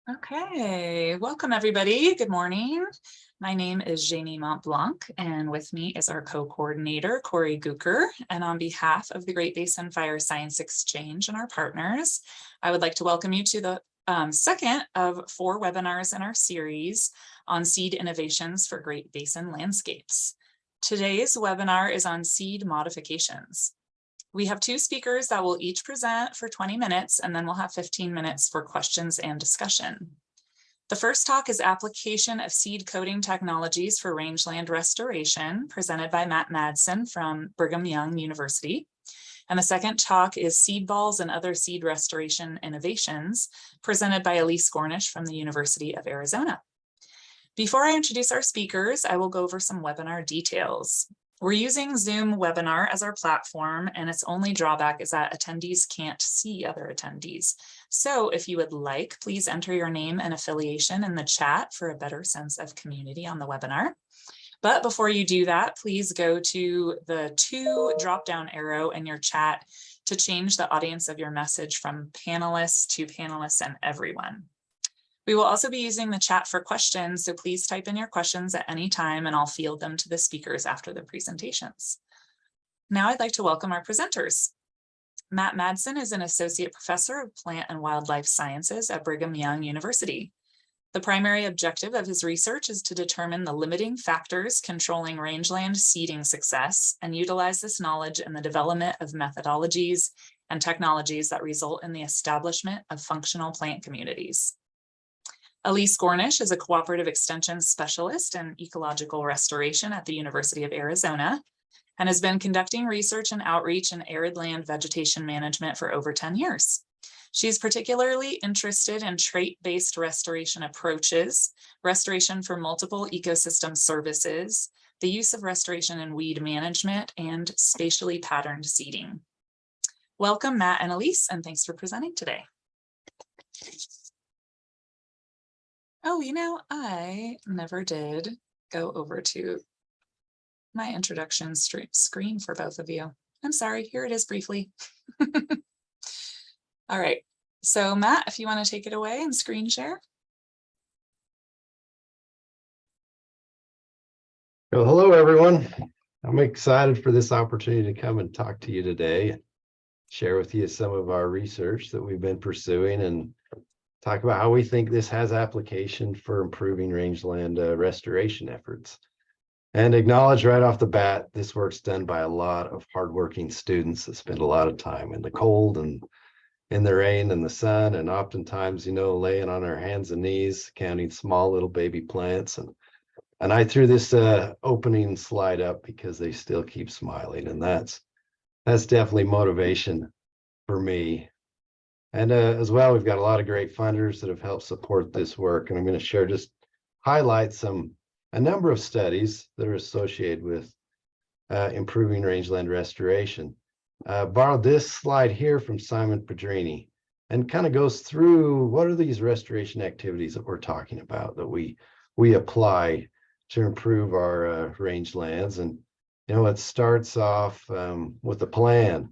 Okay, welcome everybody. Good morning. My name is Janie Montblanc, and with me is our co-coordinator, Corey Gooker. And on behalf of the Great Basin Fire Science Exchange and our partners, I would like to welcome you to the second of 4 webinars in our series on seed innovations for Great Basin landscapes. Today's webinar is on seed modifications. We have 2 speakers that will each present for 20 minutes, and then we'll have 15 minutes for questions and discussion. The first talk is Application of Seed Coating Technologies for Rangeland Restoration, presented by Matt Madsen from Brigham Young University. And the second talk is Seed Balls and Other Seed Restoration Innovations, presented by Elise Gornish from the University of Arizona. Before I introduce our speakers, I will go over some webinar details. We're using Zoom webinar as our platform, and its only drawback is that attendees can't see other attendees. So if you would like, please enter your name and affiliation in the chat for a better sense of community on the webinar. But before you do that, please go to the 2 drop-down arrow in your chat to change the audience of your message from panelists to panelists and everyone. We will also be using the chat for questions, so please type in your questions at any time and I'll field them to the speakers after the presentations. Now I'd like to welcome our presenters. Matt Madsen is an associate professor of plant and wildlife sciences at Brigham Young University. The primary objective of his research is to determine the limiting factors controlling rangeland seeding success and utilize this knowledge in the development of methodologies and technologies that result in the establishment of functional plant communities. Elise Gornish is a cooperative extension specialist in ecological restoration at the University of Arizona and has been conducting research and outreach in arid land vegetation management for over 10 years. She's particularly interested in trait-based restoration approaches, restoration for multiple ecosystem services, the use of restoration in weed management, and spatially patterned seeding. Welcome, Matt and Elise, and thanks for presenting today. Oh, you know, I never did go over to my introduction screen for both of you. I'm sorry, here it is briefly. All right, so Matt, if you want to take it away and screen share. Well, hello, everyone. I'm excited for this opportunity to come and talk to you today, share with you some of our research that we've been pursuing and talk about how we think this has application for improving rangeland restoration efforts. And acknowledge right off the bat, this work's done by a lot of hardworking students that spend a lot of time in the cold and in the rain and the sun, and oftentimes, you know, laying on our hands and knees, counting small little baby plants. And I threw this opening slide up because they still keep smiling, and that's definitely motivation for me. And as well, we've got a lot of great funders that have helped support this work. And I'm going to share, just highlight a number of studies that are associated with improving rangeland restoration. Borrowed this slide here from Simon Pedrini and kind of goes through what are these restoration activities that we're talking about that we apply to improve our rangelands. And, you know, it starts off with a plan,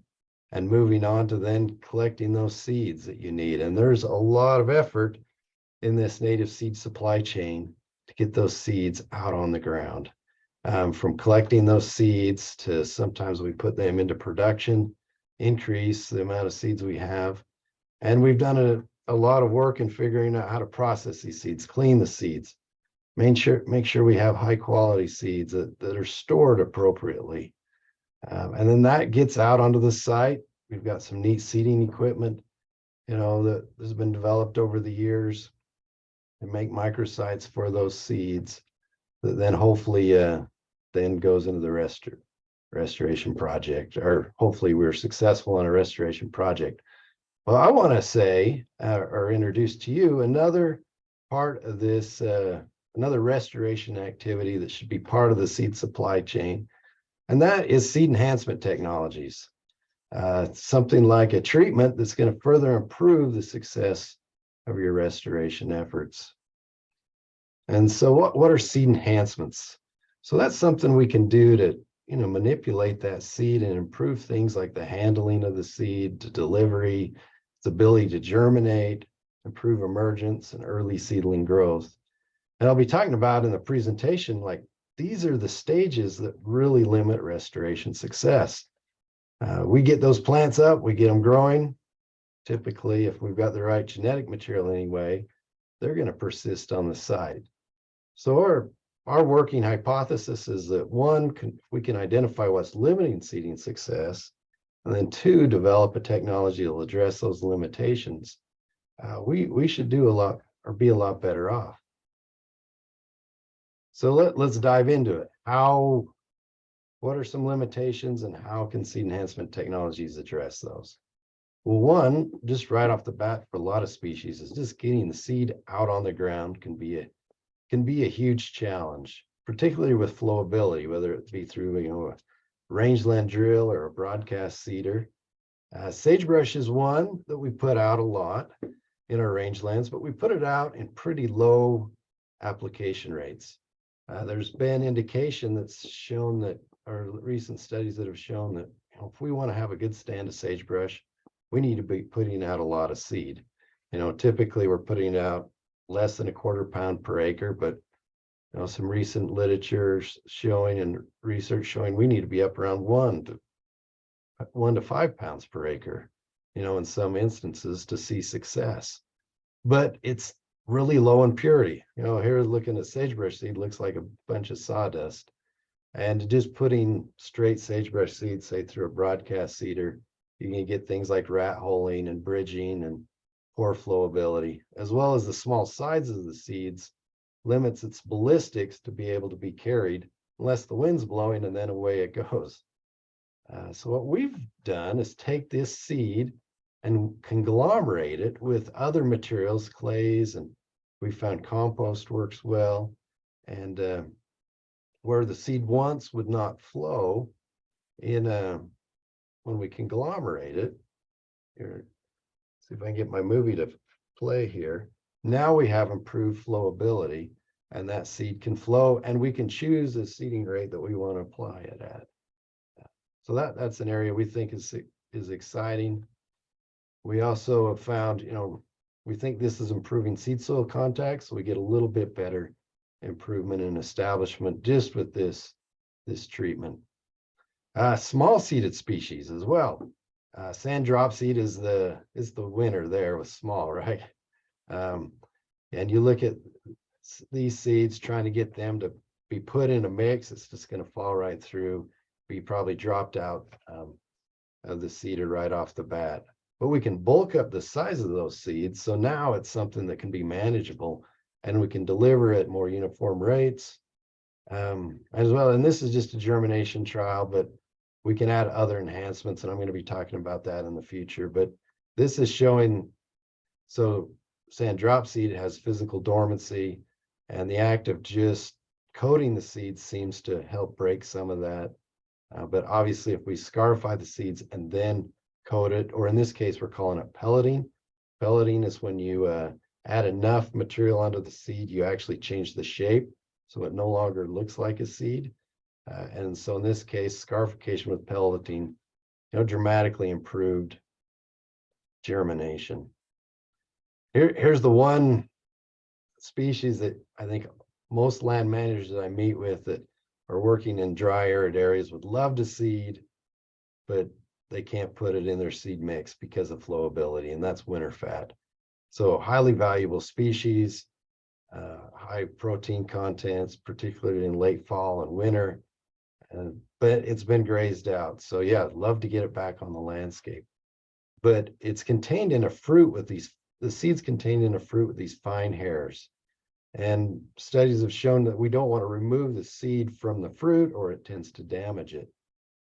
and moving on to then collecting those seeds that you need. And there's a lot of effort in this native seed supply chain to get those seeds out on the ground. From collecting those seeds to sometimes we put them into production, increase the amount of seeds we have. And we've done a lot of work in figuring out how to process these seeds, clean the seeds, make sure we have high quality seeds that are stored appropriately. And then that gets out onto the site. We've got some neat seeding equipment, you know, that has been developed over the years to make microsites for those seeds that then hopefully then goes into the restoration project, or hopefully we're successful in a restoration project. Well, I want to say or introduce to you another part of this, another restoration activity that should be part of the seed supply chain. And that is seed enhancement technologies, something like a treatment that's going to further improve the success of your restoration efforts. And so what are seed enhancements? So that's something we can do to, you know, manipulate that seed and improve things like the handling of the seed, to delivery, its ability to germinate, improve emergence and early seedling growth. And I'll be talking about in the presentation, like these are the stages that really limit restoration success. We get those plants up, we get them growing. Typically, if we've got the right genetic material anyway, they're going to persist on the site. So our working hypothesis is that one, we can identify what's limiting seeding success, and then two, develop a technology that will address those limitations. We should do a lot or be a lot better off. So let's dive into it. What are some limitations and how can seed enhancement technologies address those? Well, one, just right off the bat for a lot of species is just getting the seed out on the ground can be a huge challenge, particularly with flowability, whether it be through a rangeland drill or a broadcast seeder. Sagebrush is one that we put out a lot in our rangelands, but we put it out in pretty low application rates. There's been indication that's shown that, or recent studies that have shown that if we want to have a good stand of sagebrush, we need to be putting out a lot of seed. Typically we're putting out less than 1/4 pound per acre, but some recent literature showing and research showing we need to be up around 1 to 5 pounds per acre, in some instances to see success. But it's really low in purity. Here looking at sagebrush seed looks like a bunch of sawdust. And just putting straight sagebrush seed, say through a broadcast seeder, you can get things like rat holing and bridging and poor flowability, as well as the small sizes of the seeds limits its ballistics to be able to be carried unless the wind's blowing, and then away it goes. So what we've done is take this seed and conglomerate it with other materials, clays, and we found compost works well. And where the seed once would not flow when we conglomerate it, here, see if I can get my movie to play here. Now we have improved flowability, and that seed can flow, and we can choose the seeding rate that we want to apply it at. So that's an area we think is exciting. We also have found, we think this is improving seed soil contact, so we get a little bit better improvement in establishment just with this treatment. Small seeded species as well. Sand dropseed is the winner there with small, right? And you look at these seeds, trying to get them to be put in a mix, it's just going to fall right through, be probably dropped out of the seeder right off the bat. But we can bulk up the size of those seeds, so now it's something that can be manageable, and we can deliver at more uniform rates as well. And this is just a germination trial, but we can add other enhancements, and I'm going to be talking about that in the future. But this is showing, so sand dropseed has physical dormancy, and the act of just coating the seeds seems to help break some of that. But obviously, if we scarify the seeds and then coat it, or in this case, we're calling it pelleting. Pelleting is when you add enough material onto the seed, you actually change the shape, so it no longer looks like a seed. And so in this case, scarification with pelleting, dramatically improved germination. Here's the one species that I think most land managers that I meet with that are working in dry, arid areas would love to seed, but they can't put it in their seed mix because of flowability, and that's winter fat. So highly valuable species, high protein contents, particularly in late fall and winter, but it's been grazed out. So yeah, I'd love to get it back on the landscape. But it's contained in a fruit with the seeds contained in a fruit with these fine hairs. And studies have shown that we don't want to remove the seed from the fruit, or it tends to damage it.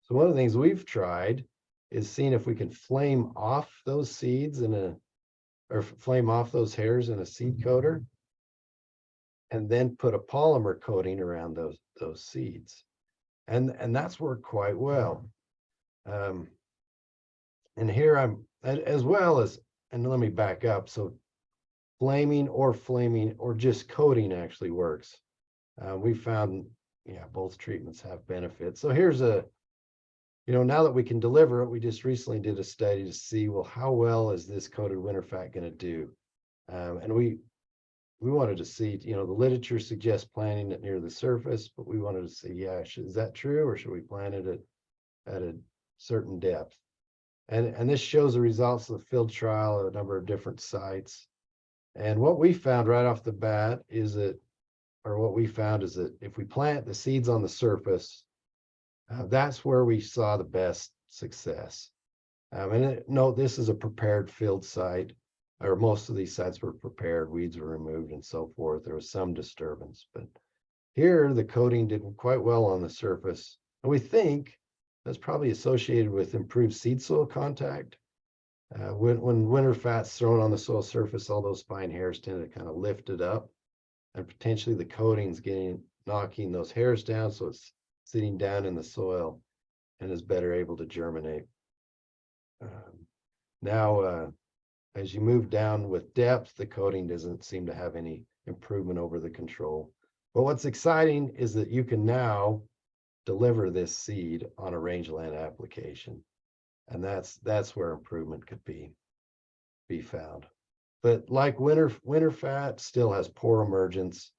So one of the things we've tried is seeing if we can flame off those seeds or flame off those hairs in a seed coater, and then put a polymer coating around those seeds. And that's worked quite well. And here I'm, as well as, and let me back up. So flaming or just coating actually works. We found, both treatments have benefits. So here's now that we can deliver it, we just recently did a study to see, well, how well is this coated winter fat going to do? And we wanted to see, the literature suggests planting it near the surface, but we wanted to see, is that true, or should we plant it at a certain depth? And this shows the results of the field trial at a number of different sites. And what we found right off the bat is that if we plant the seeds on the surface, that's where we saw the best success. Note, this is a prepared field site, or most of these sites were prepared, weeds were removed and so forth. There was some disturbance, but here the coating did quite well on the surface. And we think that's probably associated with improved seed soil contact. When winter fat's thrown on the soil surface, all those fine hairs tend to kind of lift it up, and potentially the coating's knocking those hairs down, so it's sitting down in the soil and is better able to germinate. Now, as you move down with depth, the coating doesn't seem to have any improvement over the control. But what's exciting is that you can now deliver this seed on a rangeland application, and that's where improvement could be found. But like winter fat still has poor emergence.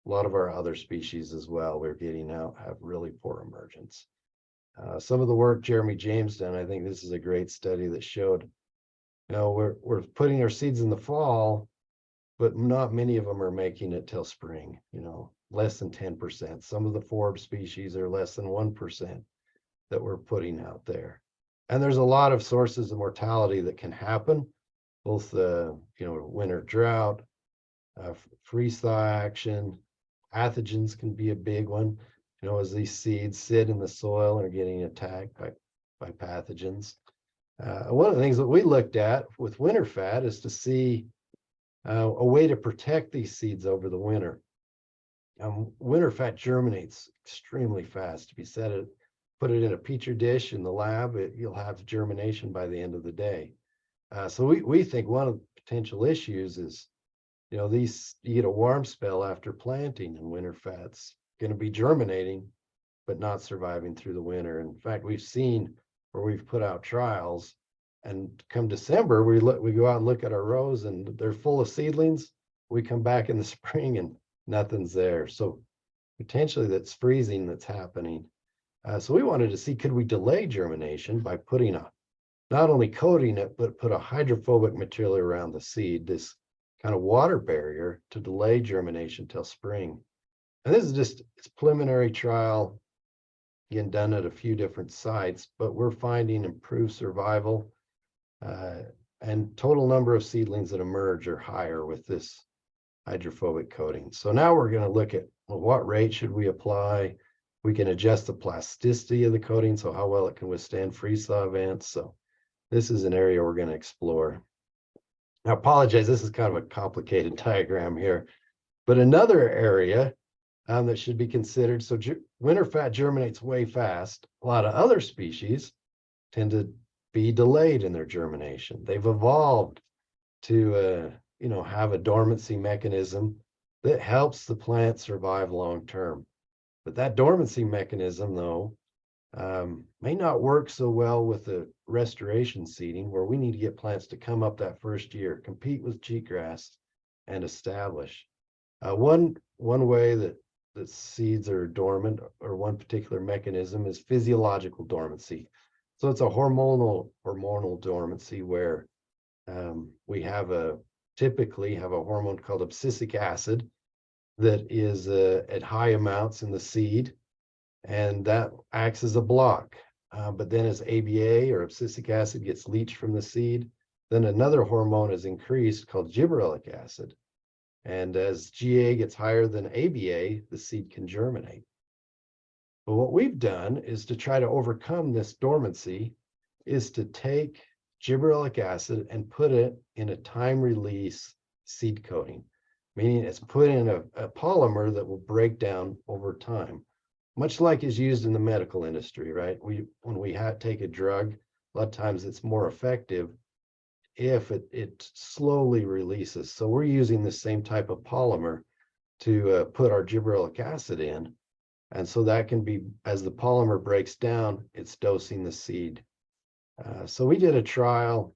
A lot of our other species as well, we're getting out, have really poor emergence. Some of the work Jeremy James done, I think this is a great study that showed, we're putting our seeds in the fall, but not many of them are making it till spring, less than 10%. Some of the forb species are less than 1% that we're putting out there. And there's a lot of sources of mortality that can happen, both winter drought, freeze-thaw action, pathogens can be a big one. As these seeds sit in the soil and are getting attacked by pathogens. One of the things that we looked at with winter fat is to see a way to protect these seeds over the winter. Winter fat germinates extremely fast. If you put it in a petri dish in the lab, you'll have germination by the end of the day. So we think one of the potential issues is, you get a warm spell after planting, and winter fat's going to be germinating, but not surviving through the winter. In fact, we've seen where we've put out trials, and come December, we go out and look at our rows, and they're full of seedlings. We come back in the spring and nothing's there. So potentially that's freezing that's happening. So we wanted to see, could we delay germination by putting not only coating it, but put a hydrophobic material around the seed, this kind of water barrier to delay germination till spring. And this is it's preliminary trial, again, done at a few different sites, but we're finding improved survival and total number of seedlings that emerge are higher with this hydrophobic coating. So now we're going to look at, what rate should we apply? We can adjust the plasticity of the coating, so how well it can withstand freeze-thaw events. So this is an area we're going to explore. I apologize, this is kind of a complicated diagram here, but another area that should be considered. So winter fat germinates way fast. A lot of other species tend to be delayed in their germination. They've evolved to, have a dormancy mechanism that helps the plant survive long term. But that dormancy mechanism, though, may not work so well with the restoration seeding, where we need to get plants to come up that first year, compete with cheatgrass, and establish. One way that seeds are dormant, or one particular mechanism, is physiological dormancy. So it's a hormonal dormancy where we typically have a hormone called abscisic acid that is at high amounts in the seed, and that acts as a block. But then as ABA, or abscisic acid, gets leached from the seed, then another hormone is increased called gibberellic acid. And as GA gets higher than ABA, the seed can germinate. But what we've done is to try to overcome this dormancy, is to take gibberellic acid and put it in a time-release seed coating, meaning it's put in a polymer that will break down over time, much like is used in the medical industry, right? When we take a drug, a lot of times it's more effective if it slowly releases. So we're using the same type of polymer to put our gibberellic acid in. And so that can be, as the polymer breaks down, it's dosing the seed. So we did a trial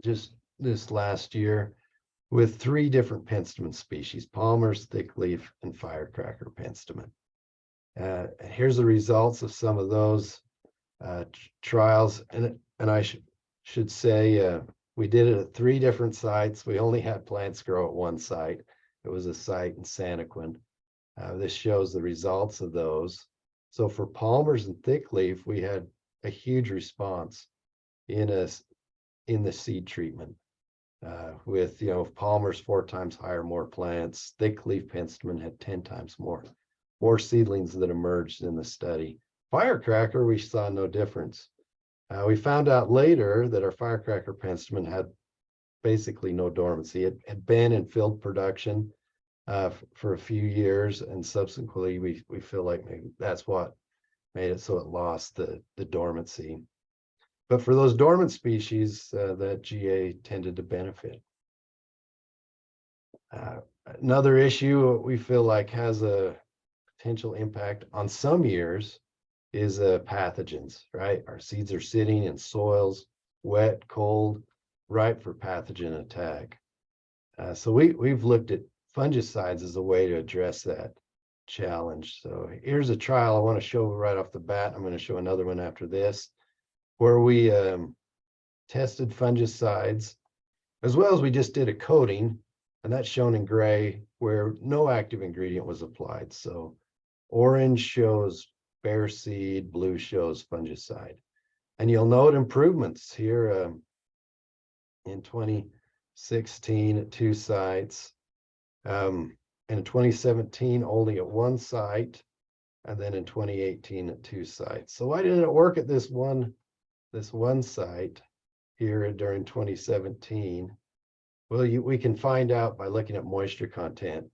just this last year with 3 different penstemon species: Palmer's, thickleaf, and firecracker penstemon. And here's the results of some of those trials. And I should say we did it at 3 different sites. We only had plants grow at one site. It was a site in Santaquin. This shows the results of those. So for Palmer's and thickleaf, we had a huge response in the seed treatment. With Palmer's 4 times higher, more plants. Thickleaf penstemon had 10 times more seedlings that emerged in the study. Firecracker, we saw no difference. We found out later that our firecracker penstemon had basically no dormancy. It had been in field production for a few years, and subsequently we feel like maybe that's what made it so it lost the dormancy. But for those dormant species, that GA tended to benefit. Another issue we feel like has a potential impact on some years is pathogens, right? Our seeds are sitting in soils, wet, cold, ripe for pathogen attack. So we've looked at fungicides as a way to address that challenge. So here's a trial I want to show right off the bat. I'm going to show another one after this, where we tested fungicides, as well as we just did a coating, and that's shown in gray, where no active ingredient was applied. So orange shows bare seed, blue shows fungicide. And you'll note improvements here in 2016 at 2 sites, and in 2017 only at 1 site, and then in 2018 at 2 sites. So why didn't it work at this one site here during 2017? Well, we can find out by looking at moisture content.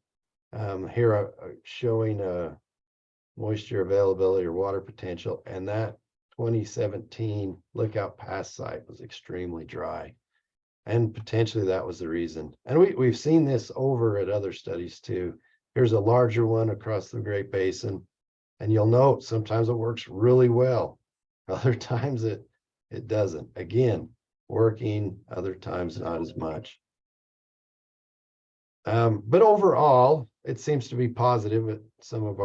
Here showing moisture availability or water potential, and that 2017 Lookout Pass site was extremely dry, and potentially that was the reason. And we've seen this over at other studies too. Here's a larger one across the Great Basin, and you'll note sometimes it works really well, other times it doesn't. Again, working, other times not as much. But overall, it seems to be positive at some of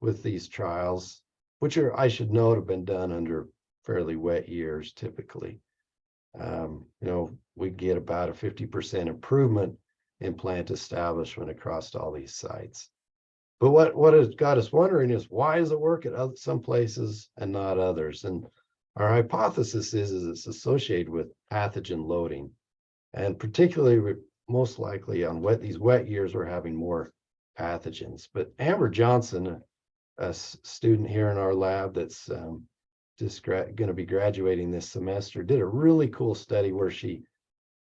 with these trials, which are, I should note, have been done under fairly wet years typically. We get about a 50% improvement in plant establishment across all these sites. But what has got us wondering is, why does it work at some places and not others? And our hypothesis is it's associated with pathogen loading, and particularly most likely on these wet years, we're having more pathogens. But Amber Johnson, a student here in our lab that's just going to be graduating this semester, did a really cool study where she,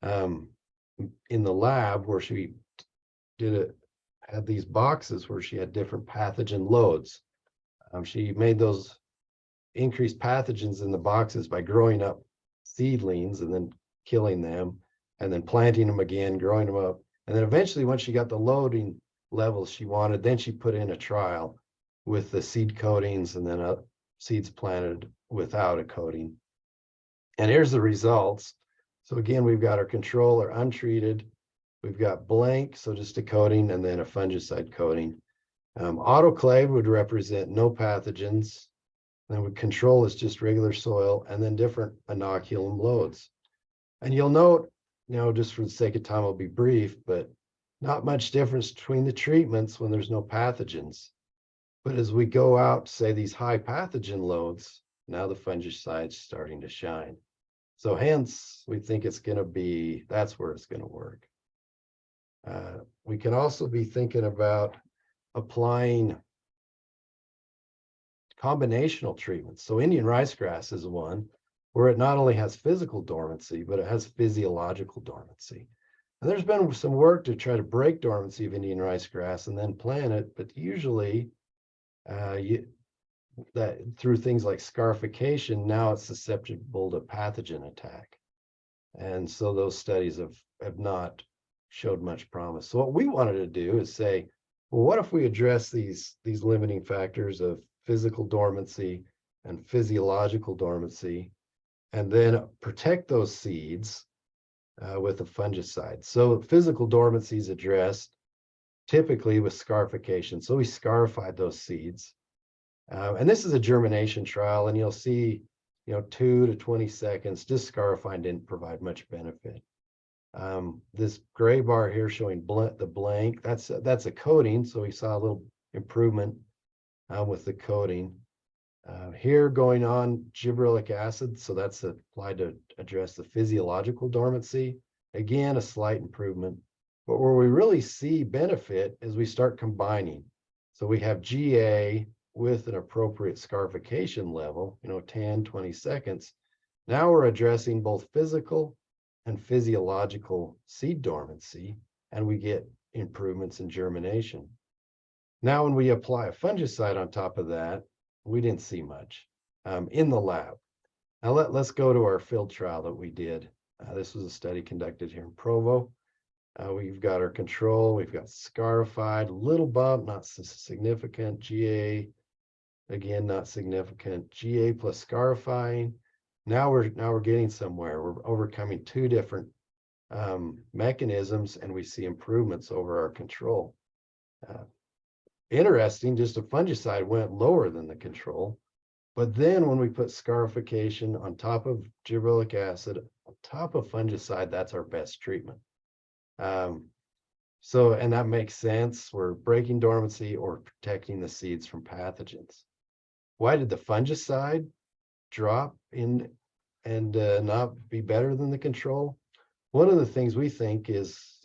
in the lab, where she had these boxes where she had different pathogen loads. She made those increased pathogens in the boxes by growing up seedlings and then killing them, and then planting them again, growing them up. And then eventually, once she got the loading levels she wanted, then she put in a trial with the seed coatings, and then seeds planted without a coating. And here's the results. So again, we've got our control or untreated. We've got blank, so just a coating, and then a fungicide coating. Autoclave would represent no pathogens. Then control is just regular soil, and then different inoculum loads. And you'll note, just for the sake of time, I'll be brief, but not much difference between the treatments when there's no pathogens. But as we go out, say these high pathogen loads, now the fungicide's starting to shine. So hence, we think that's where it's going to work. We can also be thinking about applying combinational treatments. So Indian ricegrass is one where it not only has physical dormancy, but it has physiological dormancy. And there's been some work to try to break dormancy of Indian ricegrass and then plant it, but usually through things like scarification, now it's susceptible to pathogen attack. And so those studies have not showed much promise. So what we wanted to do is say, well, what if we address these limiting factors of physical dormancy and physiological dormancy, and then protect those seeds with a fungicide. So physical dormancy is addressed typically with scarification. So we scarified those seeds. And this is a germination trial, and you'll see, 2 to 20 seconds, just scarifying didn't provide much benefit. This gray bar here showing the blank, that's a coating. So we saw a little improvement with the coating. Here going on gibberellic acid, so that's applied to address the physiological dormancy. Again, a slight improvement. But where we really see benefit is we start combining. So we have GA with an appropriate scarification level, 10, 20 seconds. Now we're addressing both physical and physiological seed dormancy, and we get improvements in germination. Now, when we apply a fungicide on top of that, we didn't see much in the lab. Now let's go to our field trial that we did. This was a study conducted here in Provo. We've got our control, we've got scarified, little bump, not significant. GA, again, not significant. GA plus scarifying. Now we're getting somewhere. We're overcoming two different mechanisms, and we see improvements over our control. Interesting, just a fungicide went lower than the control. But then when we put scarification on top of gibberellic acid, on top of fungicide, that's our best treatment. And that makes sense. We're breaking dormancy or protecting the seeds from pathogens. Why did the fungicide drop in and not be better than the control? One of the things we think is,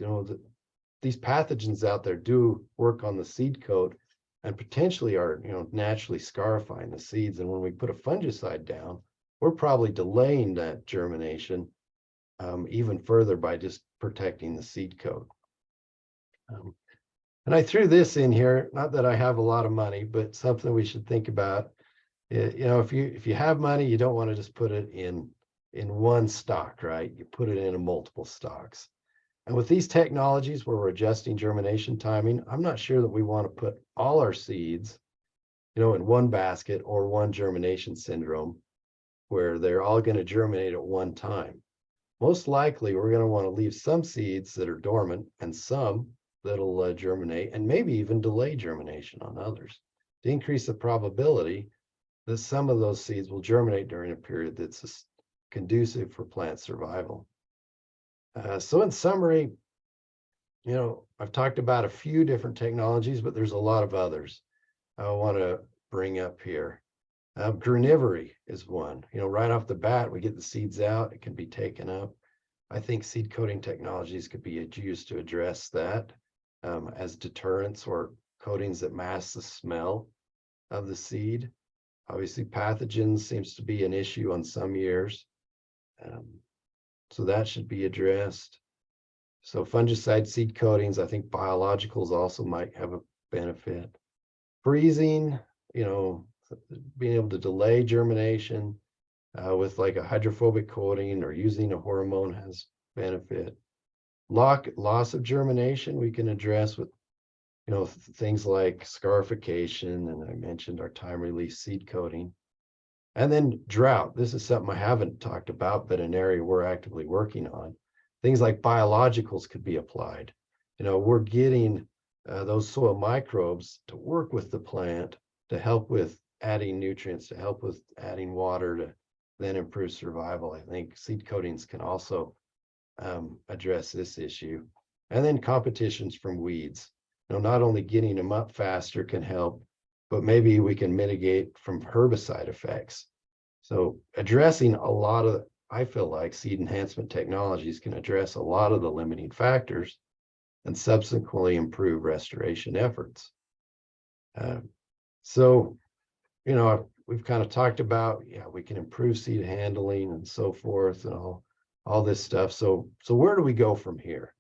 these pathogens out there do work on the seed coat and potentially are, naturally scarifying the seeds. And when we put a fungicide down, we're probably delaying that germination even further by just protecting the seed coat. And I threw this in here, not that I have a lot of money, but something we should think about. If you have money, you don't want to just put it in one stock, right? You put it in multiple stocks. And with these technologies where we're adjusting germination timing, I'm not sure that we want to put all our seeds, in one basket or one germination syndrome where they're all going to germinate at one time. Most likely, we're going to want to leave some seeds that are dormant and some that'll germinate, and maybe even delay germination on others to increase the probability that some of those seeds will germinate during a period that's conducive for plant survival. So in summary, I've talked about a few different technologies, but there's a lot of others I want to bring up here. Granivory is one. Right off the bat, we get the seeds out, it can be taken up. I think seed coating technologies could be used to address that as deterrents or coatings that mask the smell of the seed. Obviously, pathogens seems to be an issue on some years. So that should be addressed. So fungicide seed coatings, I think biologicals also might have a benefit. Freezing, being able to delay germination with like a hydrophobic coating or using a hormone has benefit. Loss of germination we can address with things like scarification, and I mentioned our time release seed coating. And then drought, this is something I haven't talked about, but an area we're actively working on. Things like biologicals could be applied. We're getting those soil microbes to work with the plant to help with adding nutrients, to help with adding water, to then improve survival. I think seed coatings can also address this issue. And then competitions from weeds. Not only getting them up faster can help, but maybe we can mitigate from herbicide effects. So addressing a lot of, I feel like seed enhancement technologies can address a lot of the limiting factors and subsequently improve restoration efforts. We've kind of talked about, we can improve seed handling and so forth and all this stuff. So where do we go from here?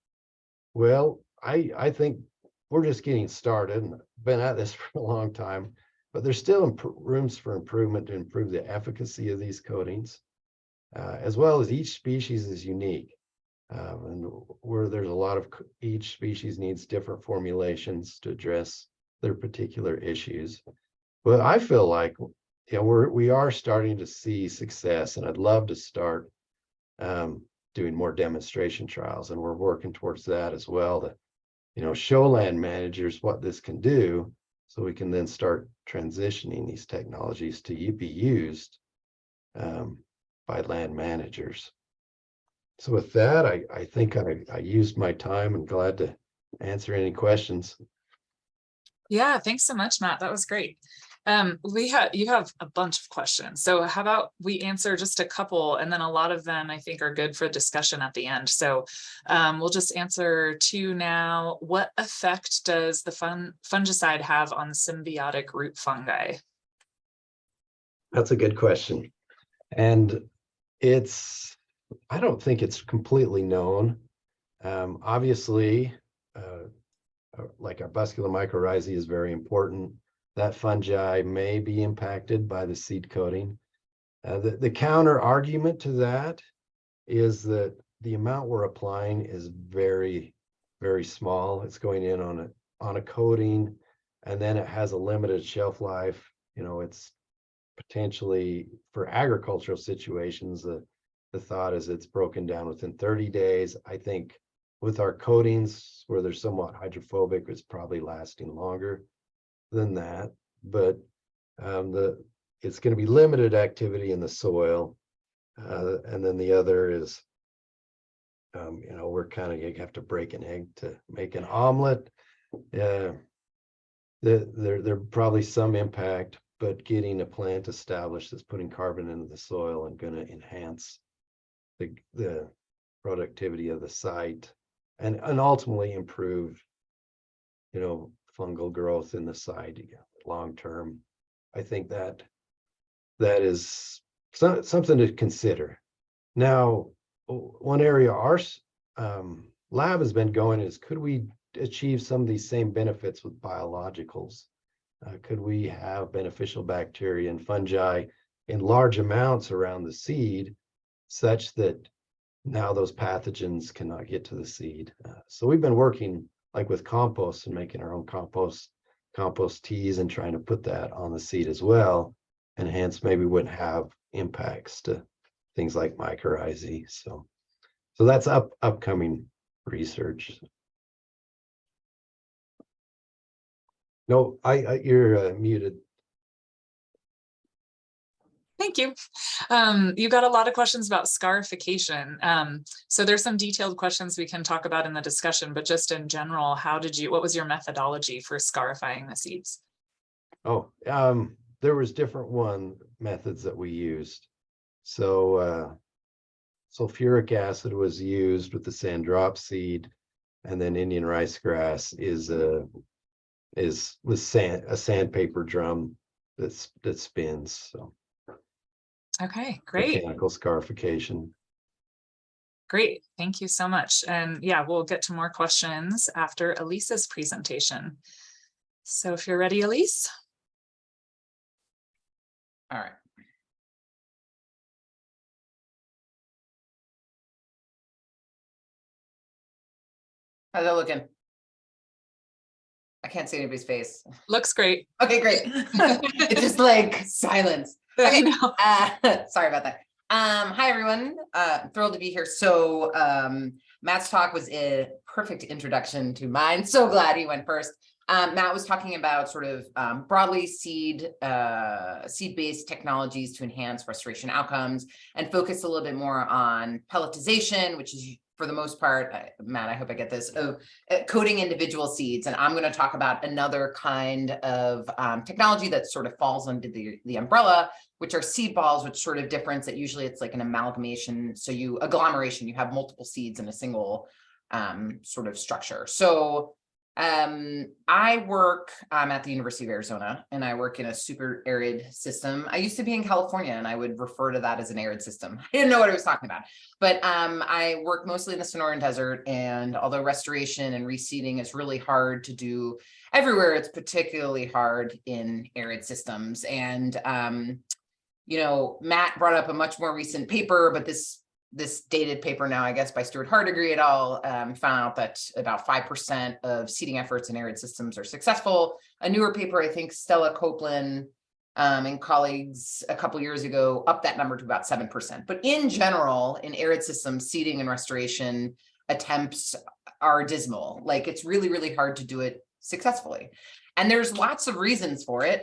Well, I think we're just getting started and been at this for a long time, but there's still rooms for improvement to improve the efficacy of these coatings, as well as each species is unique. And where there's a lot of, each species needs different formulations to address their particular issues. But I feel like, we are starting to see success, and I'd love to start doing more demonstration trials, and we're working towards that as well to, show land managers what this can do, so we can then start transitioning these technologies to be used by land managers. So with that, I think I used my time and glad to answer any questions. Yeah, thanks so much, Matt. That was great. You have a bunch of questions. So how about we answer just a couple, and then a lot of them I think are good for discussion at the end. So we'll just answer two now. What effect does the fungicide have on symbiotic root fungi? That's a good question. And I don't think it's completely known. Obviously, like our Arbuscula mycorrhizae is very important. That fungi may be impacted by the seed coating. The counter argument to that is that the amount we're applying is very, very small. It's going in on a coating, and then it has a limited shelf life. It's potentially, for agricultural situations, the thought is it's broken down within 30 days. I think with our coatings, where they're somewhat hydrophobic, it's probably lasting longer than that. But it's going to be limited activity in the soil. And then the other is, we're kind of, you have to break an egg to make an omelet. There probably some impact, but getting a plant established that's putting carbon into the soil and going to enhance the productivity of the site and ultimately improve, fungal growth in the site long term. I think that is something to consider. Now, one area our lab has been going is, could we achieve some of these same benefits with biologicals? Could we have beneficial bacteria and fungi in large amounts around the seed, such that now those pathogens cannot get to the seed? So we've been working like with compost and making our own compost teas and trying to put that on the seed as well, and hence maybe wouldn't have impacts to things like mycorrhizae. So that's upcoming research. No, you're muted. Thank you. You got a lot of questions about scarification. So there's some detailed questions we can talk about in the discussion, but just in general, what was your methodology for scarifying the seeds? Oh, there was different methods that we used. So sulfuric acid was used with the sand drop seed, and then Indian rice grass is with a sandpaper drum that spins. So okay, great. Mechanical scarification. Great, thank you so much. And yeah, we'll get to more questions after Elise's presentation. So if you're ready, Elise. All right. How's that looking? I can't see anybody's face. Looks great. Okay, great. It's just like silence. Okay. Sorry about that. Hi, everyone. Thrilled to be here. So Matt's talk was a perfect introduction to mine. So glad he went first. Matt was talking about sort of broadly seed-based technologies to enhance restoration outcomes, and focus a little bit more on pelletization, which is, for the most part, Matt, I hope I get this, coating individual seeds. And I'm going to talk about another kind of technology that sort of falls under the umbrella, which are seed balls, which sort of difference that usually it's like an amalgamation. So agglomeration, you have multiple seeds in a single sort of structure. So I work at the University of Arizona, and I work in a super arid system. I used to be in California, and I would refer to that as an arid system. I didn't know what I was talking about, but I work mostly in the Sonoran Desert, and although restoration and reseeding is really hard to do everywhere, it's particularly hard in arid systems. And Matt brought up a much more recent paper, but this dated paper now, I guess, by Stuart Hardigree et al., found out that about 5% of seeding efforts in arid systems are successful. A newer paper, I think Stella Copeland And colleagues a couple years ago upped that number to about 7%. But in general, in arid systems, seeding and restoration attempts are dismal. Like it's really, really hard to do it successfully. And there's lots of reasons for it.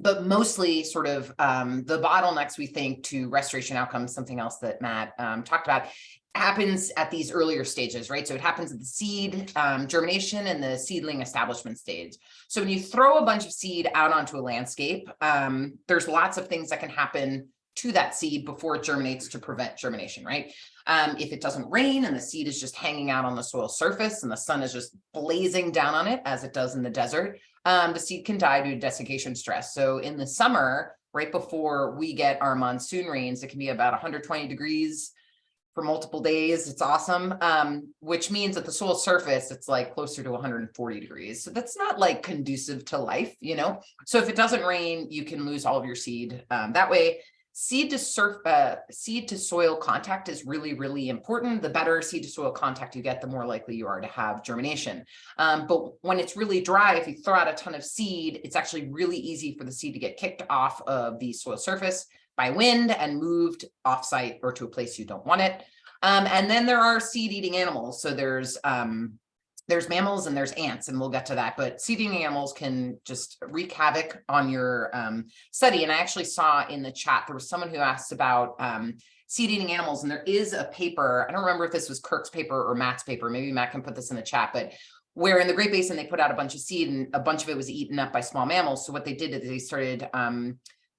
But mostly sort of the bottlenecks we think to restoration outcomes, something else that Matt talked about, happens at these earlier stages, right? So it happens at the seed germination and the seedling establishment stage. So when you throw a bunch of seed out onto a landscape, there's lots of things that can happen to that seed before it germinates to prevent germination, right? If it doesn't rain and the seed is just hanging out on the soil surface and the sun is just blazing down on it as it does in the desert, the seed can die due to desiccation stress. So in the summer, right before we get our monsoon rains, it can be about 120 degrees for multiple days. It's awesome. Which means at the soil surface, it's like closer to 140 degrees. So that's not like conducive to life, you know? So if it doesn't rain, you can lose all of your seed that way. Seed to soil contact is really, really important. The better seed to soil contact you get, the more likely you are to have germination. But when it's really dry, if you throw out a ton of seed, it's actually really easy for the seed to get kicked off of the soil surface by wind and moved offsite or to a place you don't want it. And then there are seed-eating animals. So there's mammals and there's ants, and we'll get to that, but seed-eating animals can just wreak havoc on your study. And I actually saw in the chat, there was someone who asked about seed-eating animals, and there is a paper, I don't remember if this was Kirk's paper or Matt's paper, maybe Matt can put this in the chat, but where in the Great Basin, they put out a bunch of seed and a bunch of it was eaten up by small mammals. So what they did is they started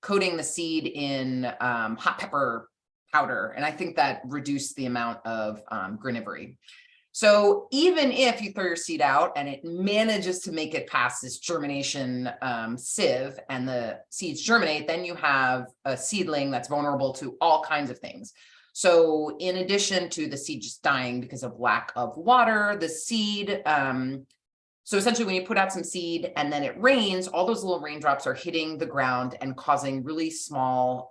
coating the seed in hot pepper powder. And I think that reduced the amount of granivory. So even if you throw your seed out and it manages to make it past this germination sieve and the seeds germinate, then you have a seedling that's vulnerable to all kinds of things. So in addition to the seed just dying because of lack of water, the seed, so essentially when you put out some seed and then it rains, all those little raindrops are hitting the ground and causing really small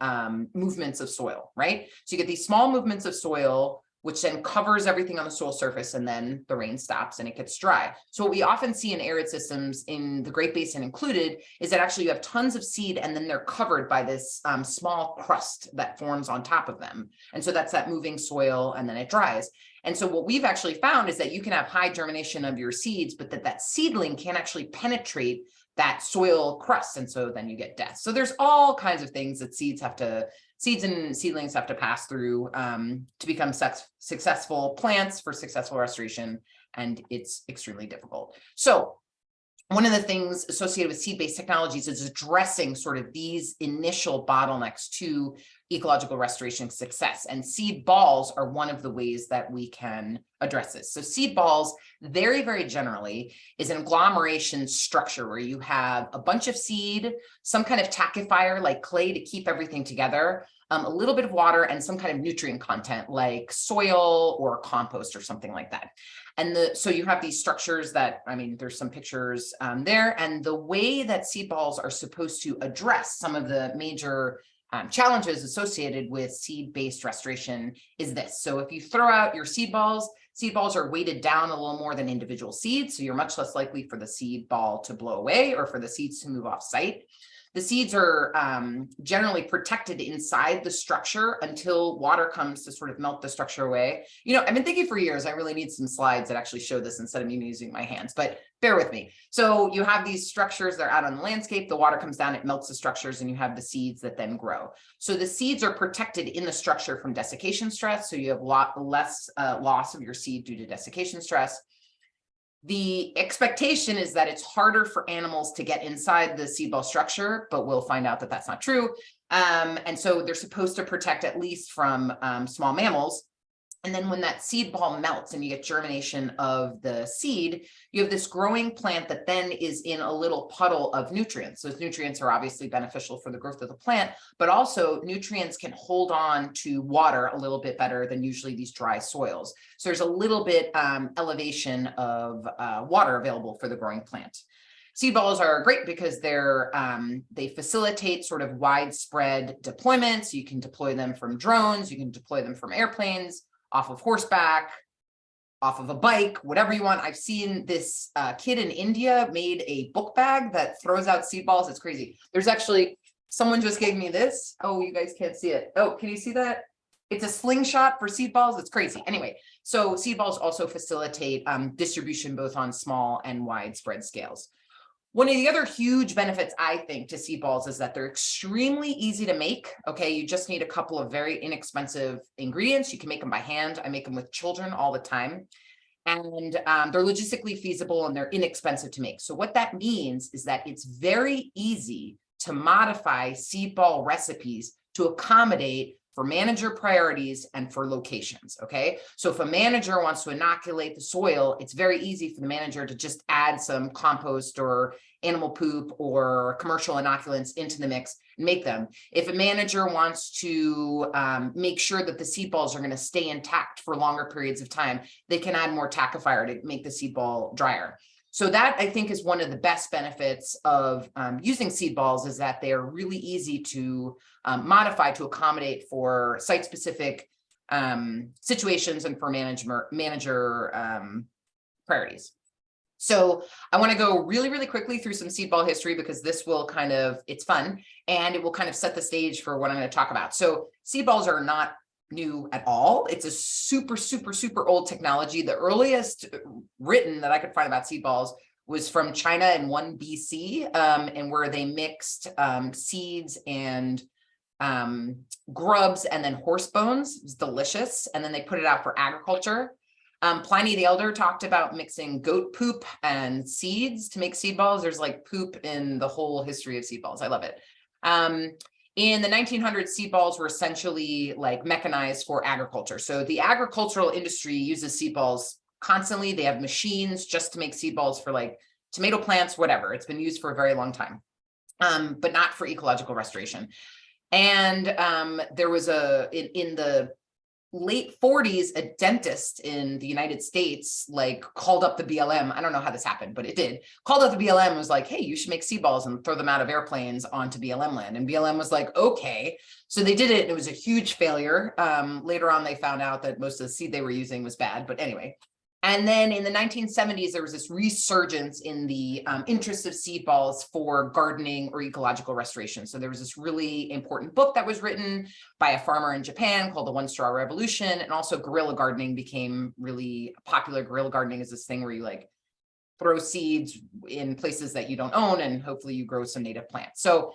movements of soil, right? So you get these small movements of soil, which then covers everything on the soil surface, and then the rain stops and it gets dry. So what we often see in arid systems, in the Great Basin included, is that actually you have tons of seed and then they're covered by this small crust that forms on top of them. And so that's that moving soil, and then it dries. And so what we've actually found is that you can have high germination of your seeds, but that seedling can't actually penetrate that soil crust. And so then you get death. So there's all kinds of things that seeds and seedlings have to pass through to become successful plants for successful restoration. And it's extremely difficult. So one of the things associated with seed-based technologies is addressing sort of these initial bottlenecks to ecological restoration success. And seed balls are one of the ways that we can address this. So seed balls, very, very generally, is an agglomeration structure where you have a bunch of seed, some kind of tackifier like clay to keep everything together, a little bit of water, and some kind of nutrient content like soil or compost or something like that. And so you have these structures that, I mean, there's some pictures there. And the way that seed balls are supposed to address some of the major challenges associated with seed-based restoration is this. So if you throw out your seed balls are weighted down a little more than individual seeds. So you're much less likely for the seed ball to blow away or for the seeds to move off site. The seeds are generally protected inside the structure until water comes to sort of melt the structure away. You know, I've been thinking for years, I really need some slides that actually show this instead of me using my hands, but bear with me. So you have these structures, they're out on the landscape, the water comes down, it melts the structures, and you have the seeds that then grow. So the seeds are protected in the structure from desiccation stress. So you have a lot less loss of your seed due to desiccation stress. The expectation is that it's harder for animals to get inside the seed ball structure, but we'll find out that that's not true. And so they're supposed to protect at least from small mammals. And then when that seed ball melts and you get germination of the seed, you have this growing plant that then is in a little puddle of nutrients. Those nutrients are obviously beneficial for the growth of the plant, but also nutrients can hold on to water a little bit better than usually these dry soils. So there's a little bit elevation of water available for the growing plant. Seed balls are great because they facilitate sort of widespread deployment. So you can deploy them from drones, you can deploy them from airplanes, off of horseback, off of a bike, whatever you want. I've seen this kid in India made a book bag that throws out seed balls. It's crazy. There's actually, someone just gave me this. Oh, you guys can't see it. Oh, can you see that? It's a slingshot for seed balls. It's crazy. Anyway, so seed balls also facilitate distribution both on small and widespread scales. One of the other huge benefits, I think, to seed balls is that they're extremely easy to make. Okay, you just need a couple of very inexpensive ingredients. You can make them by hand. I make them with children all the time. And they're logistically feasible and they're inexpensive to make. So what that means is that it's very easy to modify seed ball recipes to accommodate for manager priorities and for locations, okay? So if a manager wants to inoculate the soil, it's very easy for the manager to just add some compost or animal poop or commercial inoculants into the mix and make them. If a manager wants to make sure that the seed balls are gonna stay intact for longer periods of time, they can add more tackifier to make the seed ball drier. So that, I think, is one of the best benefits of using seed balls, is that they're really easy to modify to accommodate for site-specific situations and for manager priorities. So I want to go really, really quickly through some seed ball history, because this will kind of, it's fun, and it will kind of set the stage for what I'm going to talk about. So seed balls are not new at all. It's a super, super, super old technology. The earliest written that I could find about seed balls was from China in 1 BC, and where they mixed seeds and grubs and then horse bones. It was delicious. And then they put it out for agriculture. Pliny the Elder talked about mixing goat poop and seeds to make seed balls. There's like poop in the whole history of seed balls. I love it. In the 1900s, seed balls were essentially like mechanized for agriculture. So the agricultural industry uses seed balls constantly. They have machines just to make seed balls for like tomato plants, whatever. It's been used for a very long time, but not for ecological restoration. And there was in the late 40s, a dentist in the United States like called up the BLM. I don't know how this happened, but it did. Called up the BLM and was like, hey, you should make seed balls and throw them out of airplanes onto BLM land. And BLM was like, okay. So they did it. And it was a huge failure. Later on, they found out that most of the seed they were using was bad. But anyway. And then in the 1970s, there was this resurgence in the interest of seed balls for gardening or ecological restoration. So there was this really important book that was written by a farmer in Japan called The One Straw Revolution. And also guerrilla gardening became really popular. Guerrilla gardening is this thing where you like throw seeds in places that you don't own, and hopefully you grow some native plants. So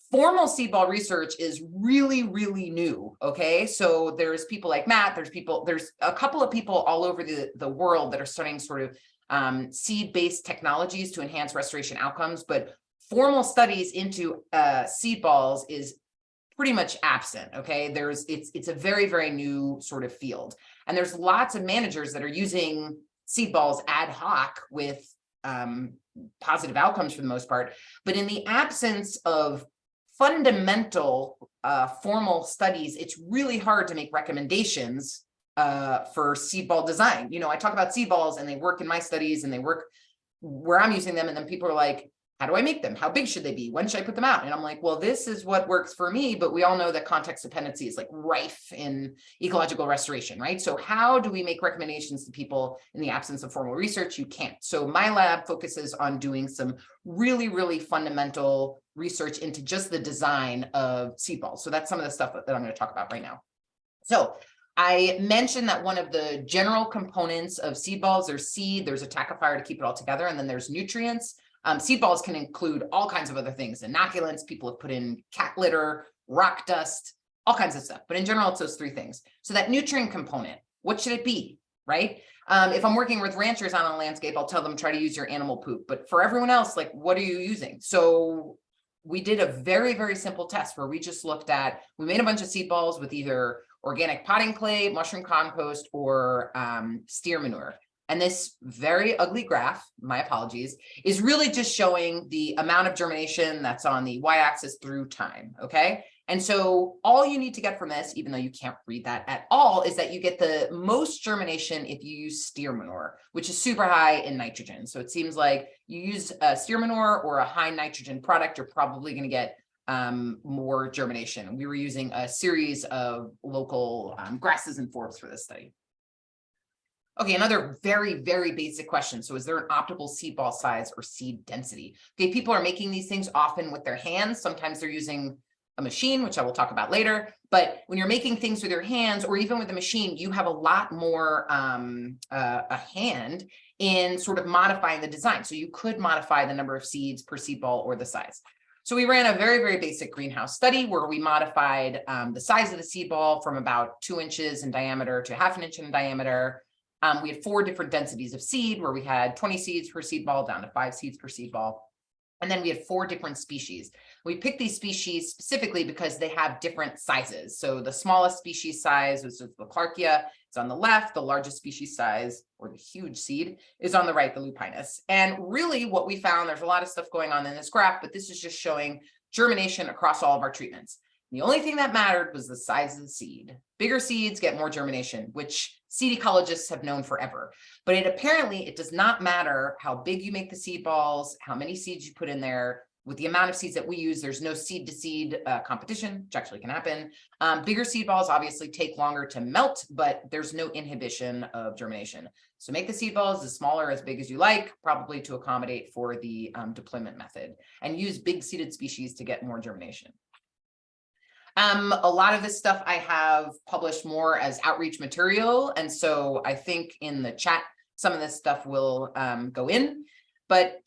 formal seed ball research is really, really new. Okay, so there's people like Matt, there's a couple of people all over the world that are studying sort of seed-based technologies to enhance restoration outcomes, but formal studies into seed balls is pretty much absent. Okay, it's a very, very new sort of field, and there's lots of managers that are using seed balls ad hoc with positive outcomes for the most part, but in the absence of fundamental formal studies, it's really hard to make recommendations for seed ball design. You know, I talk about seed balls and they work in my studies and they work where I'm using them. And then people are like, how do I make them? How big should they be? When should I put them out? And I'm like, well, this is what works for me, but we all know that context dependency is like rife in ecological restoration, right? So how do we make recommendations to people in the absence of formal research? You can't. So my lab focuses on doing some really, really fundamental research into just the design of seed balls. So that's some of the stuff that I'm going to talk about right now. So I mentioned that one of the general components of seed balls, there's seed, there's a tackifier to keep it all together, and then there's nutrients. Seed balls can include all kinds of other things, inoculants, people have put in cat litter, rock dust, all kinds of stuff. But in general, it's those three things. So that nutrient component, what should it be, right? If I'm working with ranchers on a landscape, I'll tell them try to use your animal poop. But for everyone else, like, what are you using? So we did a very, very simple test where we just looked at, we made a bunch of seed balls with either organic potting clay, mushroom compost, or steer manure. And this very ugly graph, my apologies, is really just showing the amount of germination that's on the y-axis through time, okay? And so all you need to get from this, even though you can't read that at all, is that you get the most germination if you use steer manure, which is super high in nitrogen. So it seems like you use steer manure or a high nitrogen product, you're probably going to get more germination. We were using a series of local grasses and forbs for this study. Okay, another very, very basic question. So is there an optimal seed ball size or seed density? Okay, people are making these things often with their hands. Sometimes they're using a machine, which I will talk about later. But when you're making things with your hands or even with a machine, you have a lot more a hand in sort of modifying the design. So you could modify the number of seeds per seed ball or the size. So we ran a very, very basic greenhouse study where we modified the size of the seed ball from about 2 inches in diameter to 1/2 inch in diameter. We had 4 different densities of seed where we had 20 seeds per seed ball down to 5 seeds per seed ball. And then we had 4 different species. We picked these species specifically because they have different sizes. So the smallest species size was the Clarkia. It's on the left. The largest species size, or the huge seed, is on the right, the lupinus. And really what we found, there's a lot of stuff going on in this graph, but this is just showing germination across all of our treatments. The only thing that mattered was the size of the seed. Bigger seeds get more germination, which seed ecologists have known forever. But it does not matter how big you make the seed balls, how many seeds you put in there. With the amount of seeds that we use, there's no seed to seed competition, which actually can happen. Bigger seed balls obviously take longer to melt, but there's no inhibition of germination. So make the seed balls as small or as big as you like, probably to accommodate for the deployment method, and use big seeded species to get more germination. A lot of this stuff I have published more as outreach material. And so I think in the chat, some of this stuff will go in. But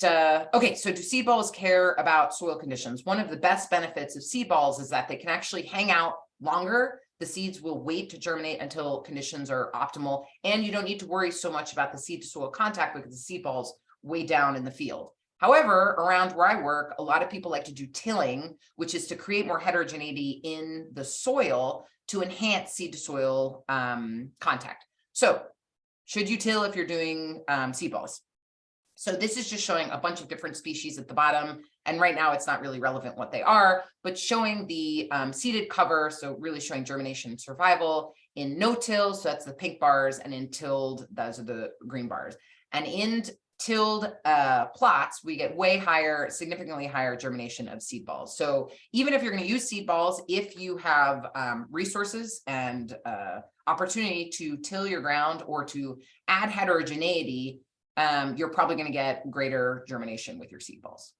okay, so do seed balls care about soil conditions? One of the best benefits of seed balls is that they can actually hang out longer. The seeds will wait to germinate until conditions are optimal. And you don't need to worry so much about the seed to soil contact because the seed ball's way down in the field. However, around where I work, a lot of people like to do tilling, which is to create more heterogeneity in the soil to enhance seed to soil contact. So should you till if you're doing seed balls? So this is just showing a bunch of different species at the bottom. And right now it's not really relevant what they are, but showing the seeded cover. So really showing germination and survival in no-till. So that's the pink bars, and in tilled, those are the green bars. And in tilled plots, we get way higher, significantly higher germination of seed balls. So even if you're going to use seed balls, if you have resources and opportunity to till your ground or to add heterogeneity, you're probably going to get greater germination with your seed balls.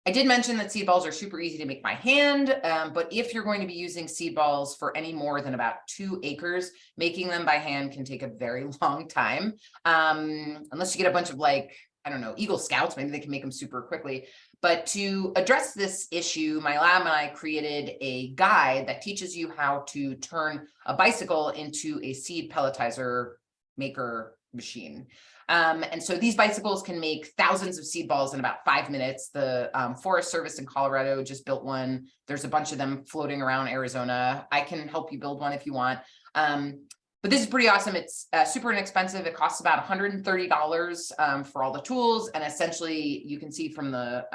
I did mention that seed balls are super easy to make by hand, but if you're going to be using seed balls for any more than about 2 acres, making them by hand can take a very long time. Unless you get a bunch of, like, I don't know, Eagle Scouts, maybe they can make them super quickly. But to address this issue, my lab and I created a guide that teaches you how to turn a bicycle into a seed pelletizer maker machine. And so these bicycles can make thousands of seed balls in about 5 minutes. The Forest Service in Colorado just built one. There's a bunch of them floating around Arizona. I can help you build one if you want. But this is pretty awesome. It's super inexpensive. It costs about $130 for all the tools. And essentially, you can see from the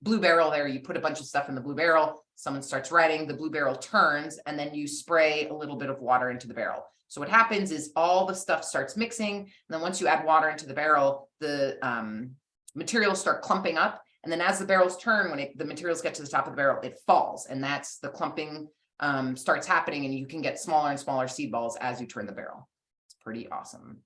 blue barrel there, you put a bunch of stuff in the blue barrel. Someone starts writing, the blue barrel turns, and then you spray a little bit of water into the barrel. So what happens is all the stuff starts mixing. And then once you add water into the barrel, the materials start clumping up. And then as the barrels turn, when the materials get to the top of the barrel, it falls. And that's the clumping starts happening, and you can get smaller and smaller seed balls as you turn the barrel. It's pretty awesome.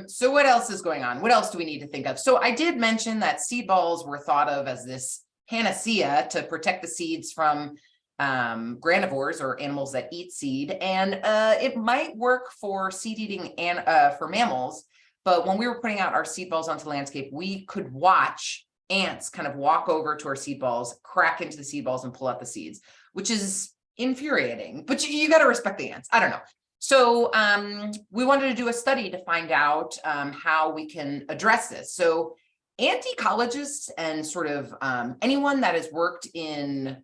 So what else is going on? What else do we need to think of? So I did mention that seed balls were thought of as this panacea to protect the seeds from granivores, or animals that eat seed, and it might work for seed eating and for mammals. But when we were putting out our seed balls onto the landscape, we could watch ants kind of walk over to our seed balls, crack into the seed balls, and pull out the seeds, which is infuriating. But you got to respect the ants. I don't know. So we wanted to do a study to find out how we can address this. So ant ecologists and sort of anyone that has worked in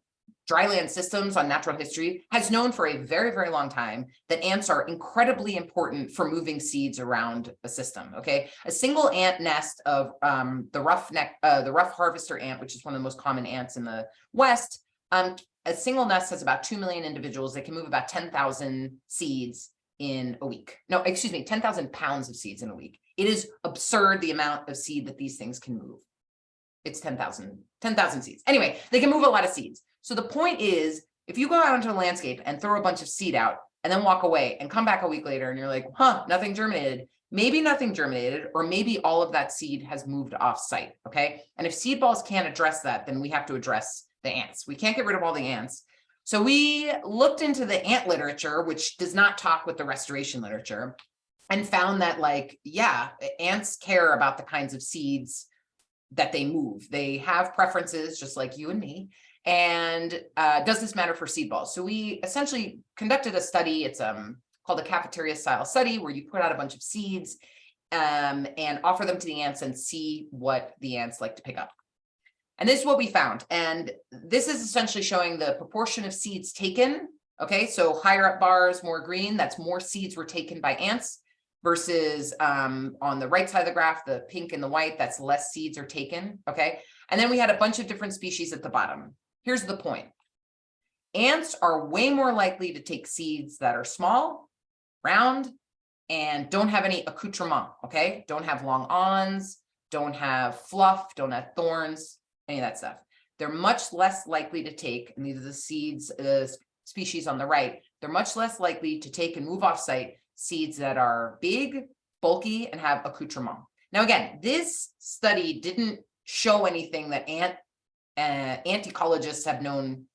dryland systems on natural history has known for a very, very long time that ants are incredibly important for moving seeds around a system. Okay, a single ant nest of the rough harvester ant, which is one of the most common ants in the West, a single nest has about 2 million individuals. They can move about 10,000 seeds in a week. No, excuse me, 10,000 pounds of seeds in a week. It is absurd the amount of seed that these things can move. It's 10,000 seeds. Anyway, they can move a lot of seeds. So the point is, if you go out into the landscape and throw a bunch of seed out, and then walk away and come back a week later and you're like, huh, nothing germinated. Maybe nothing germinated, or maybe all of that seed has moved off site. Okay. And if seed balls can't address that, then we have to address the ants. We can't get rid of all the ants. So we looked into the ant literature, which does not talk with the restoration literature, and found that, like, yeah, ants care about the kinds of seeds that they move. They have preferences just like you and me. And does this matter for seed balls? So we essentially conducted a study. It's called a cafeteria style study, where you put out a bunch of seeds and offer them to the ants and see what the ants like to pick up. And this is what we found. And this is essentially showing the proportion of seeds taken. Okay, so higher up bars, more green, that's more seeds were taken by ants, versus on the right side of the graph, the pink and the white, that's less seeds are taken. Okay, and then we had a bunch of different species at the bottom. Here's the point. Ants are way more likely to take seeds that are small, round, and don't have any accoutrement. Okay, don't have long awns, don't have fluff, don't have thorns, any of that stuff. They're much less likely to take, and these are the seeds, species on the right, they're much less likely to take and move off site seeds that are big, bulky, and have accoutrement. Now, again, this study didn't show anything that ant ecologists have known.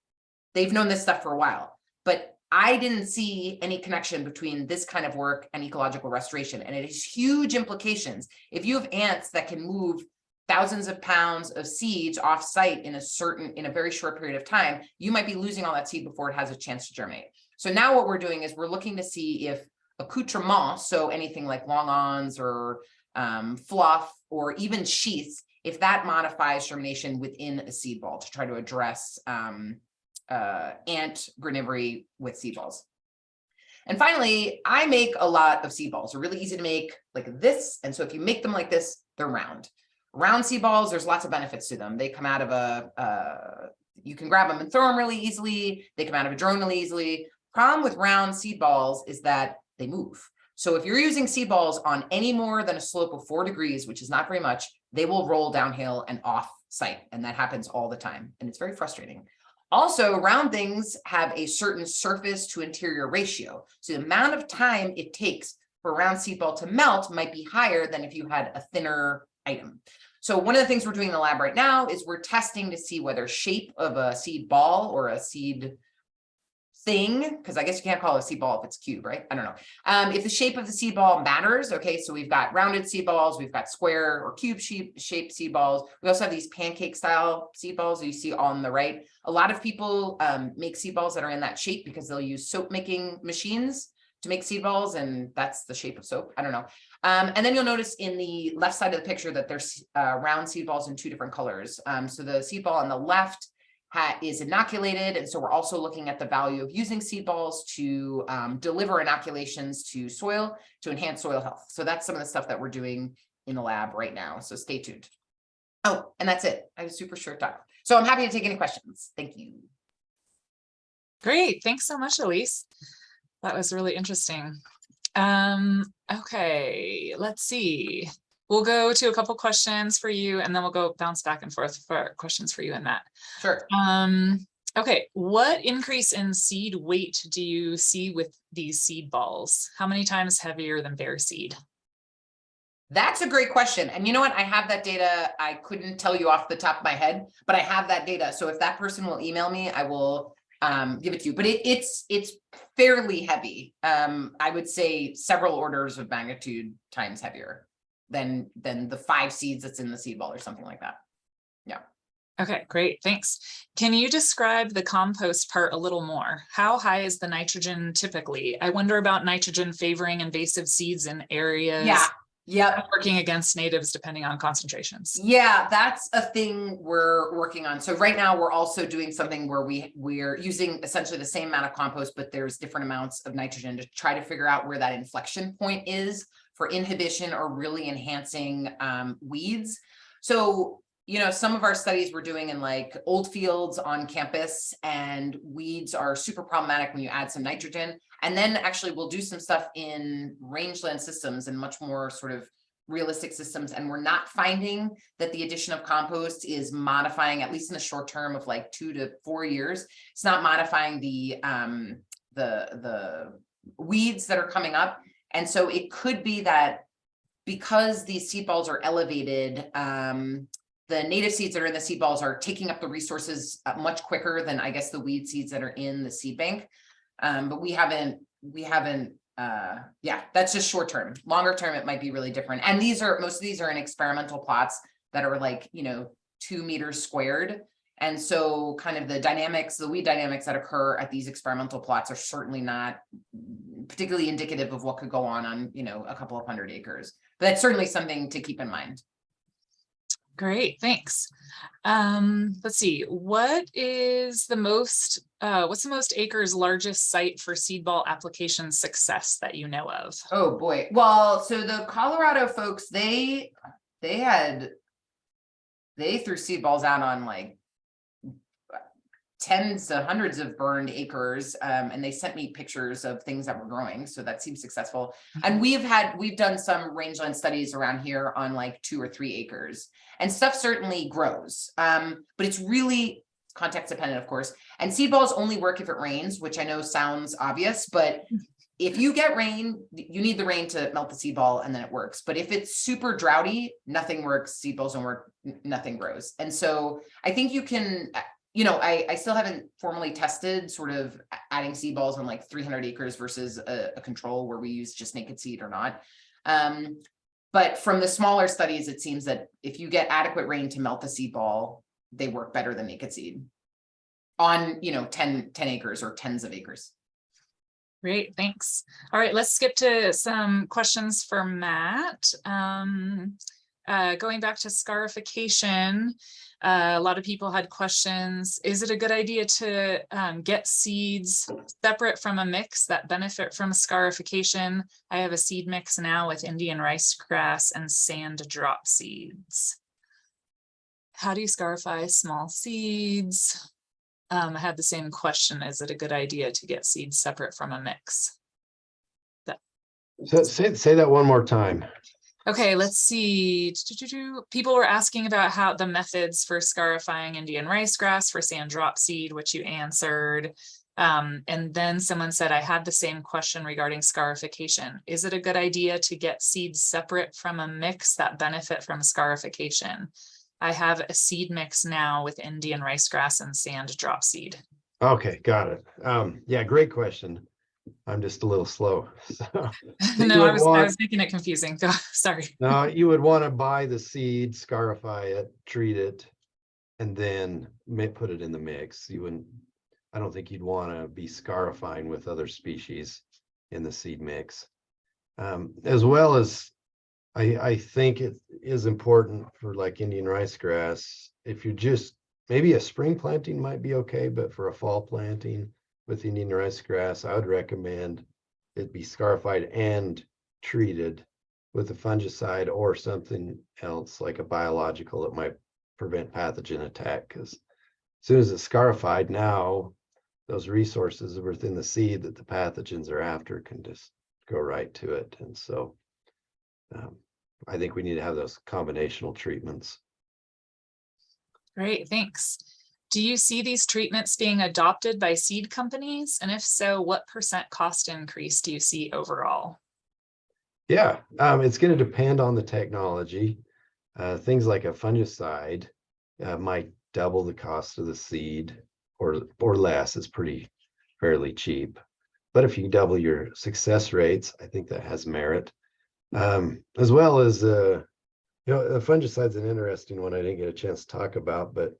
They've known this stuff for a while, but I didn't see any connection between this kind of work and ecological restoration. And it has huge implications. If you have ants that can move thousands of pounds of seeds off site in a very short period of time, you might be losing all that seed before it has a chance to germinate. So now what we're doing is we're looking to see if accoutrement, so anything like long awns or fluff or even sheaths, if that modifies germination within a seed ball, to try to address ant granivory with seed balls. And finally, I make a lot of seed balls. They're really easy to make, like this. And so if you make them like this, they're round. Round seed balls, there's lots of benefits to them. They come out of you can grab them and throw them really easily. They come out of a drone really easily. Problem with round seed balls is that they move. So if you're using seed balls on any more than a slope of 4 degrees, which is not very much, they will roll downhill and off site. And that happens all the time. And it's very frustrating. Also, round things have a certain surface to interior ratio. So the amount of time it takes for a round seed ball to melt might be higher than if you had a thinner item. So one of the things we're doing in the lab right now is we're testing to see whether shape of a seed ball or a seed thing, because I guess you can't call it a seed ball if it's cube, right? I don't know. If the shape of the seed ball matters. Okay, so we've got rounded seed balls, we've got square or cube shaped seed balls. We also have these pancake style seed balls that you see on the right. A lot of people make seed balls that are in that shape because they'll use soap making machines to make seed balls, and that's the shape of soap. I don't know. And then you'll notice in the left side of the picture that there's round seed balls in 2 different colors. So the seed ball on the left is inoculated, and so we're also looking at the value of using seed balls to deliver inoculations to soil to enhance soil health. So that's some of the stuff that we're doing in the lab right now. So stay tuned. Oh, and that's it. I was super short talk. So I'm happy to take any questions. Thank you. Great. Thanks so much, Elise. That was really interesting. Okay, let's see. We'll go to a couple questions for you, and then we'll go bounce back and forth for questions for you and Matt. Sure. Okay, what increase in seed weight do you see with these seed balls? How many times heavier than bare seed? That's a great question. And you know what? I have that data. I couldn't tell you off the top of my head, but I have that data. So if that person will email me, I will give it to you. But it's fairly heavy. I would say several orders of magnitude times heavier than the 5 seeds that's in the seed ball or something like that. Yeah. Okay, great. Thanks. Can you describe the compost part a little more? How high is the nitrogen typically? I wonder about nitrogen favoring invasive seeds in areas. Yeah. Working against natives depending on concentrations. Yeah, that's a thing we're working on. So right now we're also doing something where we're using essentially the same amount of compost, but there's different amounts of nitrogen to try to figure out where that inflection point is for inhibition or really enhancing weeds. So, you know, some of our studies we're doing in like old fields on campus, and weeds are super problematic when you add some nitrogen. And then actually we'll do some stuff in rangeland systems and much more sort of realistic systems. And we're not finding that the addition of compost is modifying, at least in the short term of like 2 to 4 years. It's not modifying the weeds that are coming up. And so it could be that because these seed balls are elevated, the native seeds that are in the seed balls are taking up the resources much quicker than I guess the weed seeds that are in the seed bank. But we haven't, yeah, that's just short term. Longer term, it might be really different. And most of these are in experimental plots that are like, 2 meters squared. And so kind of the weed dynamics that occur at these experimental plots are certainly not particularly indicative of what could go on, a couple of 100 acres. But that's certainly something to keep in mind. Great, thanks. Let's see, what's the most acres largest site for seed ball application success that you know of? Oh boy. Well, so the Colorado folks, they threw seed balls out on like tens to hundreds of burned acres, and they sent me pictures of things that were growing, so that seems successful. And we've done some rangeland studies around here on like 2 or 3 acres, and stuff certainly grows, but it's really context dependent, of course. And seed balls only work if it rains, which I know sounds obvious, but if you get rain, you need the rain to melt the seed ball and then it works. But if it's super droughty, nothing works, seed balls don't work, nothing grows. And so I think you can, I still haven't formally tested sort of adding seed balls on like 300 acres versus a control where we use just naked seed or not. But from the smaller studies, it seems that if you get adequate rain to melt the seed ball, they work better than naked seed on, 10 acres or tens of acres. Great, thanks. All right, let's skip to some questions for Matt. Going back to scarification, a lot of people had questions. Is it a good idea to get seeds separate from a mix that benefit from scarification? I have a seed mix now with Indian rice grass and sand drop seeds. How do you scarify small seeds? I had the same question. Is it a good idea to get seeds separate from a mix? So say that one more time. Okay, let's see. People were asking about how the methods for scarifying Indian rice grass for sand drop seed, which you answered. And then someone said, I had the same question regarding scarification. Is it a good idea to get seeds separate from a mix that benefit from scarification? I have a seed mix now with Indian rice grass and sand drop seed. Okay, got it. Yeah, great question. I'm just a little slow. So No, I was making it confusing. Sorry. No, you would want to buy the seed, scarify it, treat it, and then put it in the mix. I don't think you'd want to be scarifying with other species in the seed mix. As well as I think it is important for like Indian rice grass, if you just, maybe a spring planting might be okay, but for a fall planting with Indian rice grass, I would recommend it be scarified and treated with a fungicide or something else like a biological that might prevent pathogen attack. Because as soon as it's scarified, now those resources within the seed that the pathogens are after can just go right to it. And so I think we need to have those combinational treatments. Great, thanks. Do you see these treatments being adopted by seed companies? And if so, what % cost increase do you see overall? Yeah, it's going to depend on the technology. Things like a fungicide might double the cost of the seed or less. It's fairly cheap. But if you double your success rates, I think that has merit. As well as, a fungicide's an interesting one I didn't get a chance to talk about, but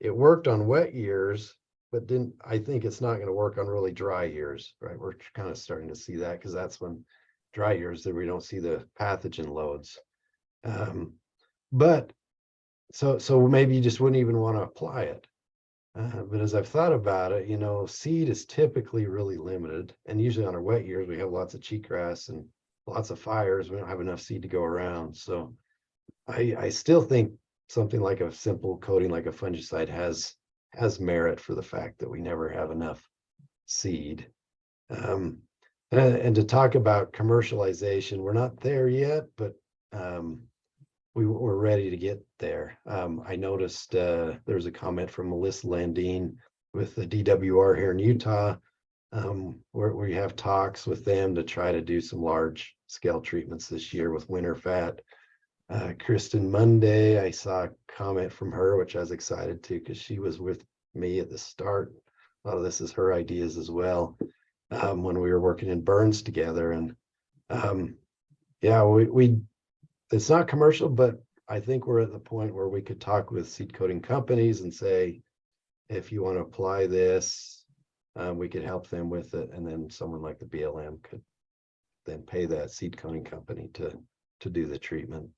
it worked on wet years, but I think it's not going to work on really dry years, right? We're kind of starting to see that because that's when dry years that we don't see the pathogen loads. But so maybe you just wouldn't even want to apply it. But as I've thought about it, seed is typically really limited. And usually on our wet years, we have lots of cheatgrass and lots of fires. We don't have enough seed to go around. So I still think something like a simple coating like a fungicide has merit for the fact that we never have enough seed. And to talk about commercialization, we're not there yet, but we're ready to get there. I noticed there was a comment from Melissa Landine with the DWR here in Utah We have talks with them to try to do some large scale treatments this year with winter fat. Kristen Monday, I saw a comment from her, which I was excited to because she was with me at the start. A lot of this is her ideas as well, when we were working in Burns together. And yeah, we it's not commercial, but I think we're at the point where we could talk with seed coating companies and say, if you want to apply this, we could help them with it. And then someone like the BLM could then pay that seed coating company to do the treatment.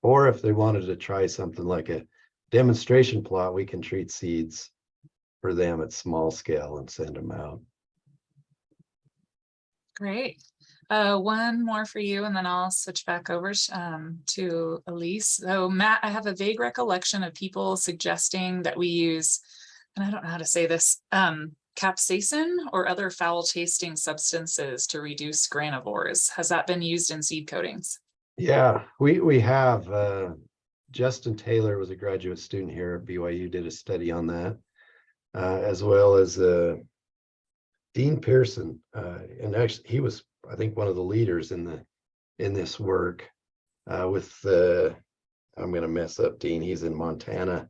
Or if they wanted to try something like a demonstration plot, we can treat seeds for them at small scale and send them out. Great. One more for you, and then I'll switch back over to Elise. So Matt, I have a vague recollection of people suggesting that we use, and I don't know how to say this, capsaicin or other foul tasting substances to reduce granivores. Has that been used in seed coatings? Yeah, we have. Justin Taylor was a graduate student here at BYU, did a study on that, as well as Dean Pearson, and actually he was, I think, one of the leaders in this work with I'm going to mess up Dean. He's in Montana,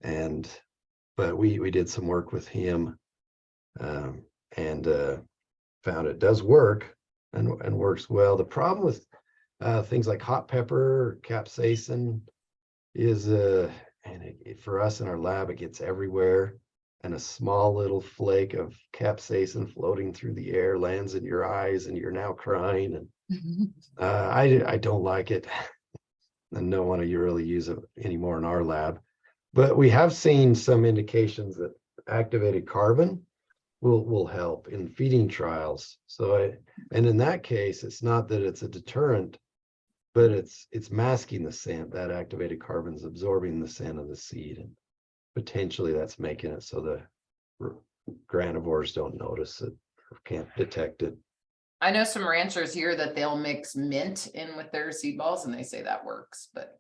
but we did some work with him, and found it does work and works well. The problem with things like hot pepper, capsaicin is for us in our lab, it gets everywhere. And a small little flake of capsaicin floating through the air lands in your eyes and you're now crying. And I don't like it. And no one of you really use it anymore in our lab. But we have seen some indications that activated carbon will help in feeding trials. And in that case, it's not that it's a deterrent, but it's masking the scent. That activated carbon is absorbing the scent of the seed. And potentially that's making it so the granivores don't notice it or can't detect it. I know some ranchers here that they'll mix mint in with their seed balls and they say that works, but.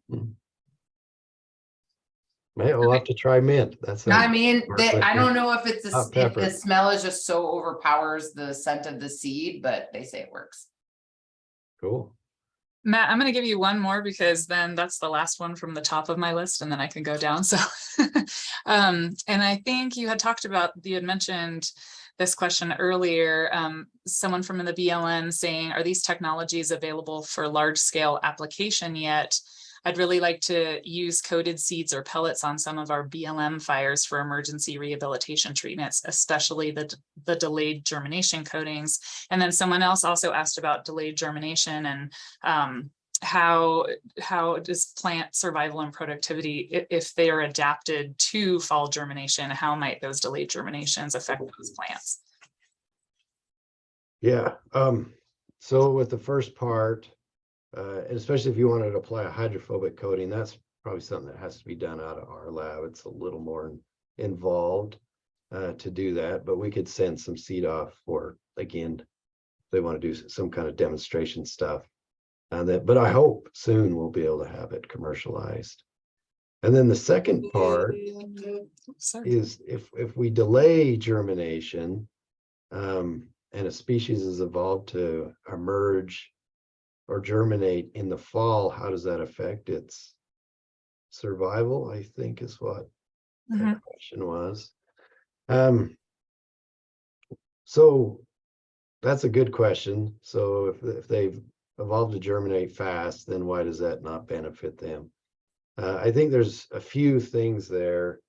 We'll have to try mint. I mean, I don't know if it's Hot if pepper. the smell is just so overpowers the scent of the seed, but they say it works. Cool. Matt, I'm going to give you one more because then that's the last one from the top of my list and then I can go down. So, and I think you had mentioned this question earlier, someone from the BLM saying, are these technologies available for large scale application yet? I'd really like to use coated seeds or pellets on some of our BLM fires for emergency rehabilitation treatments, especially the delayed germination coatings. And then someone else also asked about delayed germination and how does plant survival and productivity, if they are adapted to fall germination, how might those delayed germinations affect those plants? Yeah. So with the first part, and especially if you wanted to apply a hydrophobic coating, that's probably something that has to be done out of our lab. It's a little more involved to do that, but we could send some seed off for, again, if they want to do some kind of demonstration stuff. But I hope soon we'll be able to have it commercialized. And then the second part is if we delay germination, and a species is evolved to emerge or germinate in the fall, how does that affect its survival? I think is what the question was. So that's a good question. So if they've evolved to germinate fast, then why does that not benefit them? I think there's a few things there.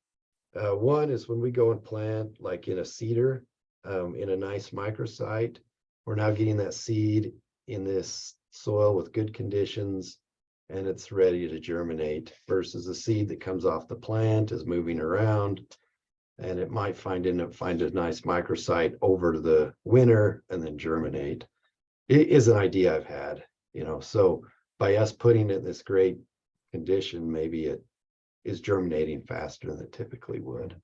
One is when we go and plant, like in a cedar, in a nice microsite, we're now getting that seed in this soil with good conditions and it's ready to germinate, versus a seed that comes off the plant is moving around and it might find a nice microsite over the winter and then germinate. It is an idea I've had, so by us putting it in this great condition, maybe it is germinating faster than it typically would.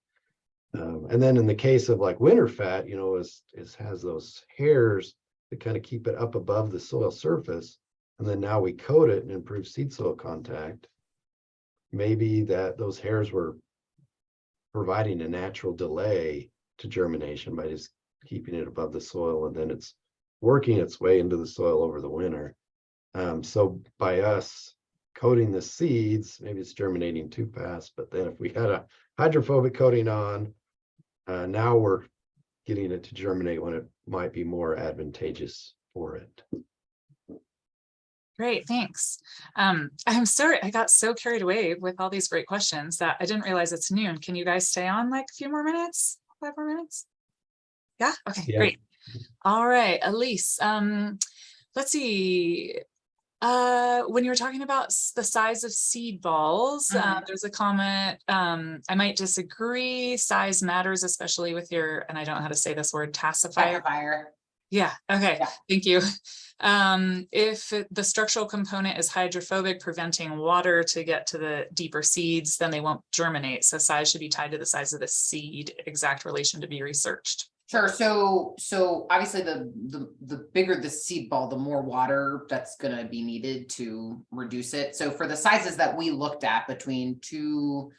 And then in the case of like winter fat, has those hairs that kind of keep it up above the soil surface. And then now we coat it and improve seed soil contact. Maybe those hairs were providing a natural delay to germination by just keeping it above the soil, and then it's working its way into the soil over the winter. So by us coating the seeds, maybe it's germinating too fast, but then if we had a hydrophobic coating on, now we're getting it to germinate when it might be more advantageous for it. Great, thanks. I'm sorry, I got so carried away with all these great questions that I didn't realize it's noon. Can you guys stay on like a few more minutes? 5 more minutes? Yeah, okay, Yeah. great. All right, Elise, let's see. When you were talking about the size of seed balls, there's a comment, I might disagree. Size matters, especially with your, and I don't know how to say this word, tackifier. Yeah, okay, Yeah. thank you. If the structural component is hydrophobic, preventing water to get to the deeper seeds, then they won't germinate. So size should be tied to the size of the seed, exact relation to be researched. Sure. So obviously the bigger the seed ball, the more water that's going to be needed to reduce it. So for the sizes that we looked at, between 2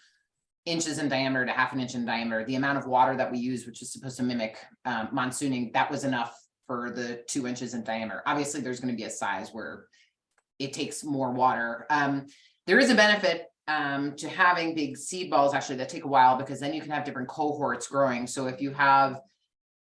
inches in diameter to 1/2 inch in diameter, the amount of water that we use, which is supposed to mimic monsooning, that was enough for the 2 inches in diameter. Obviously, there's going to be a size where it takes more water. There is a benefit to having big seed balls actually that take a while, because then you can have different cohorts growing. So if you have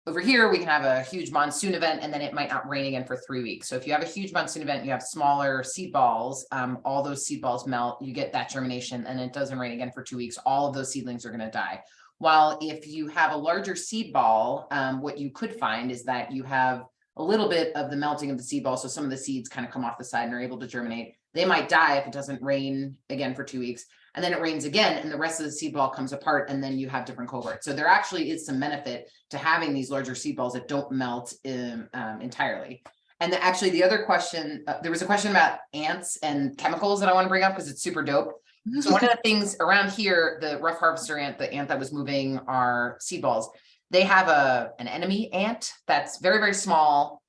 over here, we can have a huge monsoon event and then it might not rain again for 3 weeks. So if you have a huge monsoon event, you have smaller seed balls, all those seed balls melt, you get that germination, and it doesn't rain again for 2 weeks. All of those seedlings are going to die. While if you have a larger seed ball, what you could find is that you have a little bit of the melting of the seed ball. So some of the seeds kind of come off the side and are able to germinate. They might die if it doesn't rain again for 2 weeks. And then it rains again and the rest of the seed ball comes apart, and then you have different cohorts. So there actually is some benefit to having these larger seed balls that don't melt entirely. And actually the other question, there was a question about ants and chemicals that I want to bring up because it's super dope. So one of the things around here, the rough harvester ant, the ant that was moving our seed balls, they have an enemy ant that's very, very small.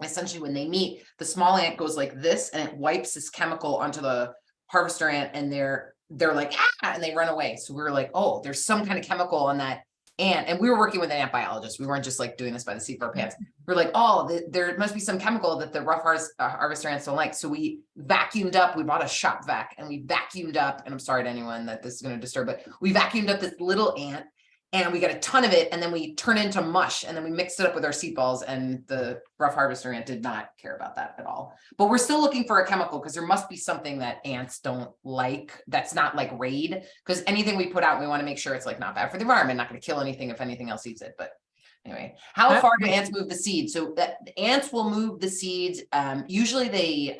Essentially, when they meet, the small ant goes like this and it wipes this chemical onto the harvester ant, and they're like, ah, and they run away. So we were like, oh, there's some kind of chemical on that ant. And we were working with an ant biologist. We weren't just like doing this by the seat of our pants. We're like, oh, there must be some chemical that the rough harvester ants don't like. So we vacuumed up, we bought a shop vac and we vacuumed up, and I'm sorry to anyone that this is going to disturb, but we vacuumed up this little ant and we got a ton of it, and then we turn it into mush, and then we mixed it up with our seed balls, and the rough harvester ant did not care about that at all. But we're still looking for a chemical, because there must be something that ants don't like that's not like Raid, because anything we put out, we want to make sure it's like not bad for the environment, not going to kill anything if anything else eats it. But anyway, how far do ants move the seeds? So that ants will move the seeds. Usually they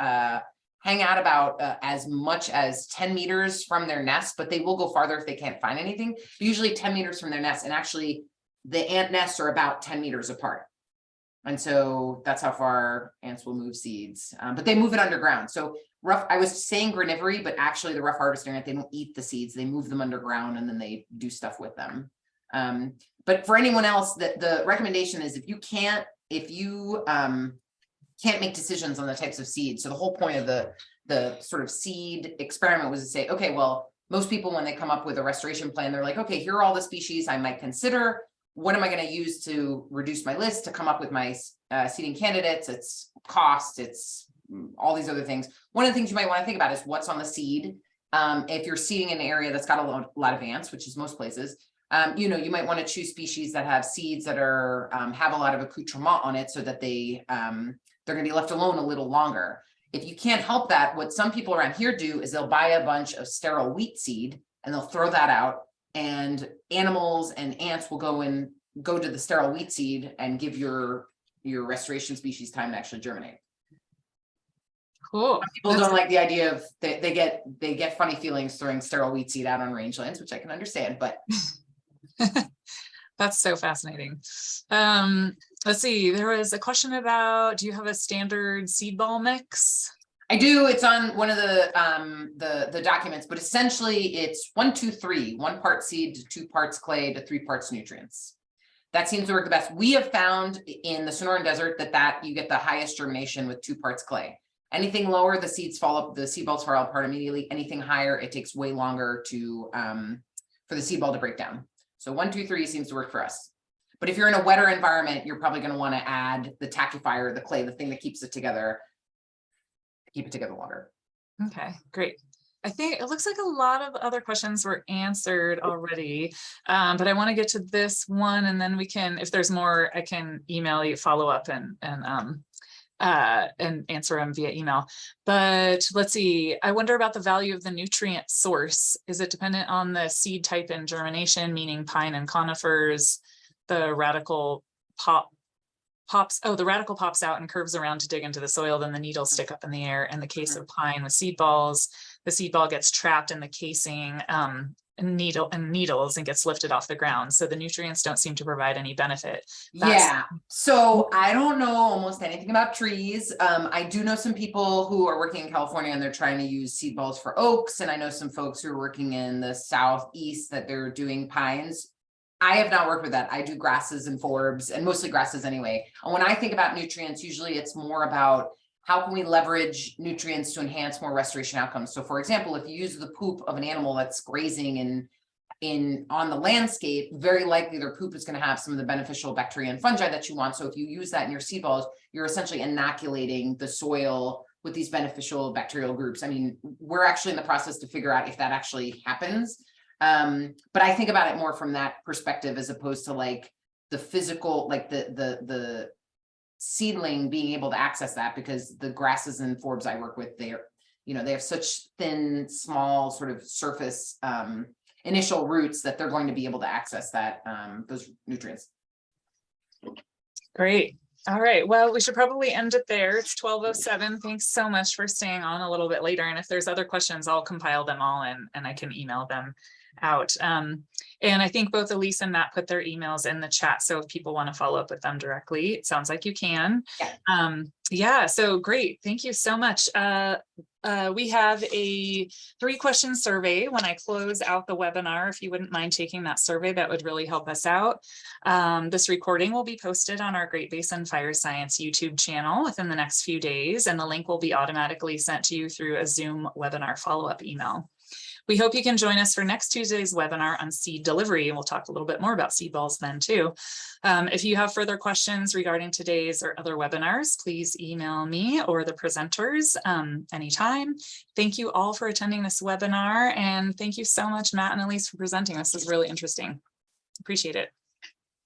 hang out about as much as 10 meters from their nest, but they will go farther if they can't find anything. Usually 10 meters from their nest, and actually the ant nests are about 10 meters apart. And so that's how far ants will move seeds, but they move it underground. So I was saying granivory, but actually the rough harvester ant, they don't eat the seeds, they move them underground and then they do stuff with them. But for anyone else, the recommendation is if you can't make decisions on the types of seeds. So the whole point of the sort of seed experiment was to say, okay, well, most people, when they come up with a restoration plan, they're like, okay, here are all the species I might consider. What am I going to use to reduce my list, to come up with my seeding candidates? It's cost, it's all these other things. One of the things you might want to think about is what's on the seed. If you're seeding an area that's got a lot of ants, which is most places, you might want to choose species that have seeds that are have a lot of accoutrement on it, so that they're going to be left alone a little longer. If you can't help that, what some people around here do is they'll buy a bunch of sterile wheat seed and they'll throw that out, and animals and ants will go to the sterile wheat seed and give your restoration species time to actually germinate. Cool. Some people don't like the idea of they get funny feelings throwing sterile wheat seed out on rangelands, which I can understand, but that's so fascinating. Let's see, there was a question about, do you have a standard seed ball mix? I do. It's on one of the documents, but essentially it's 1, 2, 3, 1 part seed to 2 parts clay to 3 parts nutrients. That seems to work the best. We have found in the Sonoran Desert that you get the highest germination with 2 parts clay. Anything lower, the seeds fall up, the seed balls fall apart immediately. Anything higher, it takes way longer for the seed ball to break down. So 1, 2, 3 seems to work for us. But if you're in a wetter environment, you're probably going to want to add the tackifier, the clay, the thing that keeps it together, keep it together longer. Okay, great. I think it looks like a lot of other questions were answered already, but I want to get to this one, and then we can, if there's more, I can email you, follow up and answer them via email. But let's see, I wonder about the value of the nutrient source. Is it dependent on the seed type and germination, meaning pine and conifers? The radical pops out and curves around to dig into the soil, then the needles stick up in the air. In the case of pine with seed balls, the seed ball gets trapped in the casing and needles and gets lifted off the ground. So the nutrients don't seem to provide any benefit. Yeah. So I don't know almost anything about trees. I do know some people who are working in California and they're trying to use seed balls for oaks. And I know some folks who are working in the southeast that they're doing pines. I have not worked with that. I do grasses and forbs, and mostly grasses anyway. And when I think about nutrients, usually it's more about how can we leverage nutrients to enhance more restoration outcomes. So for example, if you use the poop of an animal that's grazing on the landscape, very likely their poop is going to have some of the beneficial bacteria and fungi that you want. So if you use that in your seed balls, you're essentially inoculating the soil with these beneficial bacterial groups. I mean, we're actually in the process to figure out if that actually happens. But I think about it more from that perspective, as opposed to like the physical, like the seedling being able to access that, because the grasses and forbs I work with, they have such thin, small sort of surface, initial roots that they're going to be able to access that, those nutrients. Great. All right. Well, we should probably end it there. It's 12:07. Thanks so much for staying on a little bit later. And if there's other questions, I'll compile them all and I can email them out. And I think both Elise and Matt put their emails in the chat. So if people want to follow up with them directly, it sounds like you can. Yeah. So great. Thank you so much. We have a 3-question survey when I close out the webinar. If you wouldn't mind taking that survey, that would really help us out. This recording will be posted on our Great Basin Fire Science YouTube channel within the next few days, and the link will be automatically sent to you through a Zoom webinar follow-up email. We hope you can join us for next Tuesday's webinar on seed delivery, and we'll talk a little bit more about seed balls then too. If you have further questions regarding today's or other webinars, please email me or the presenters anytime. Thank you all for attending this webinar, and thank you so much, Matt and Elise, for presenting. This is really interesting. Appreciate it.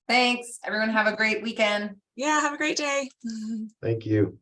Thanks, everyone. Have a great weekend. Yeah, have a great day. Thank you.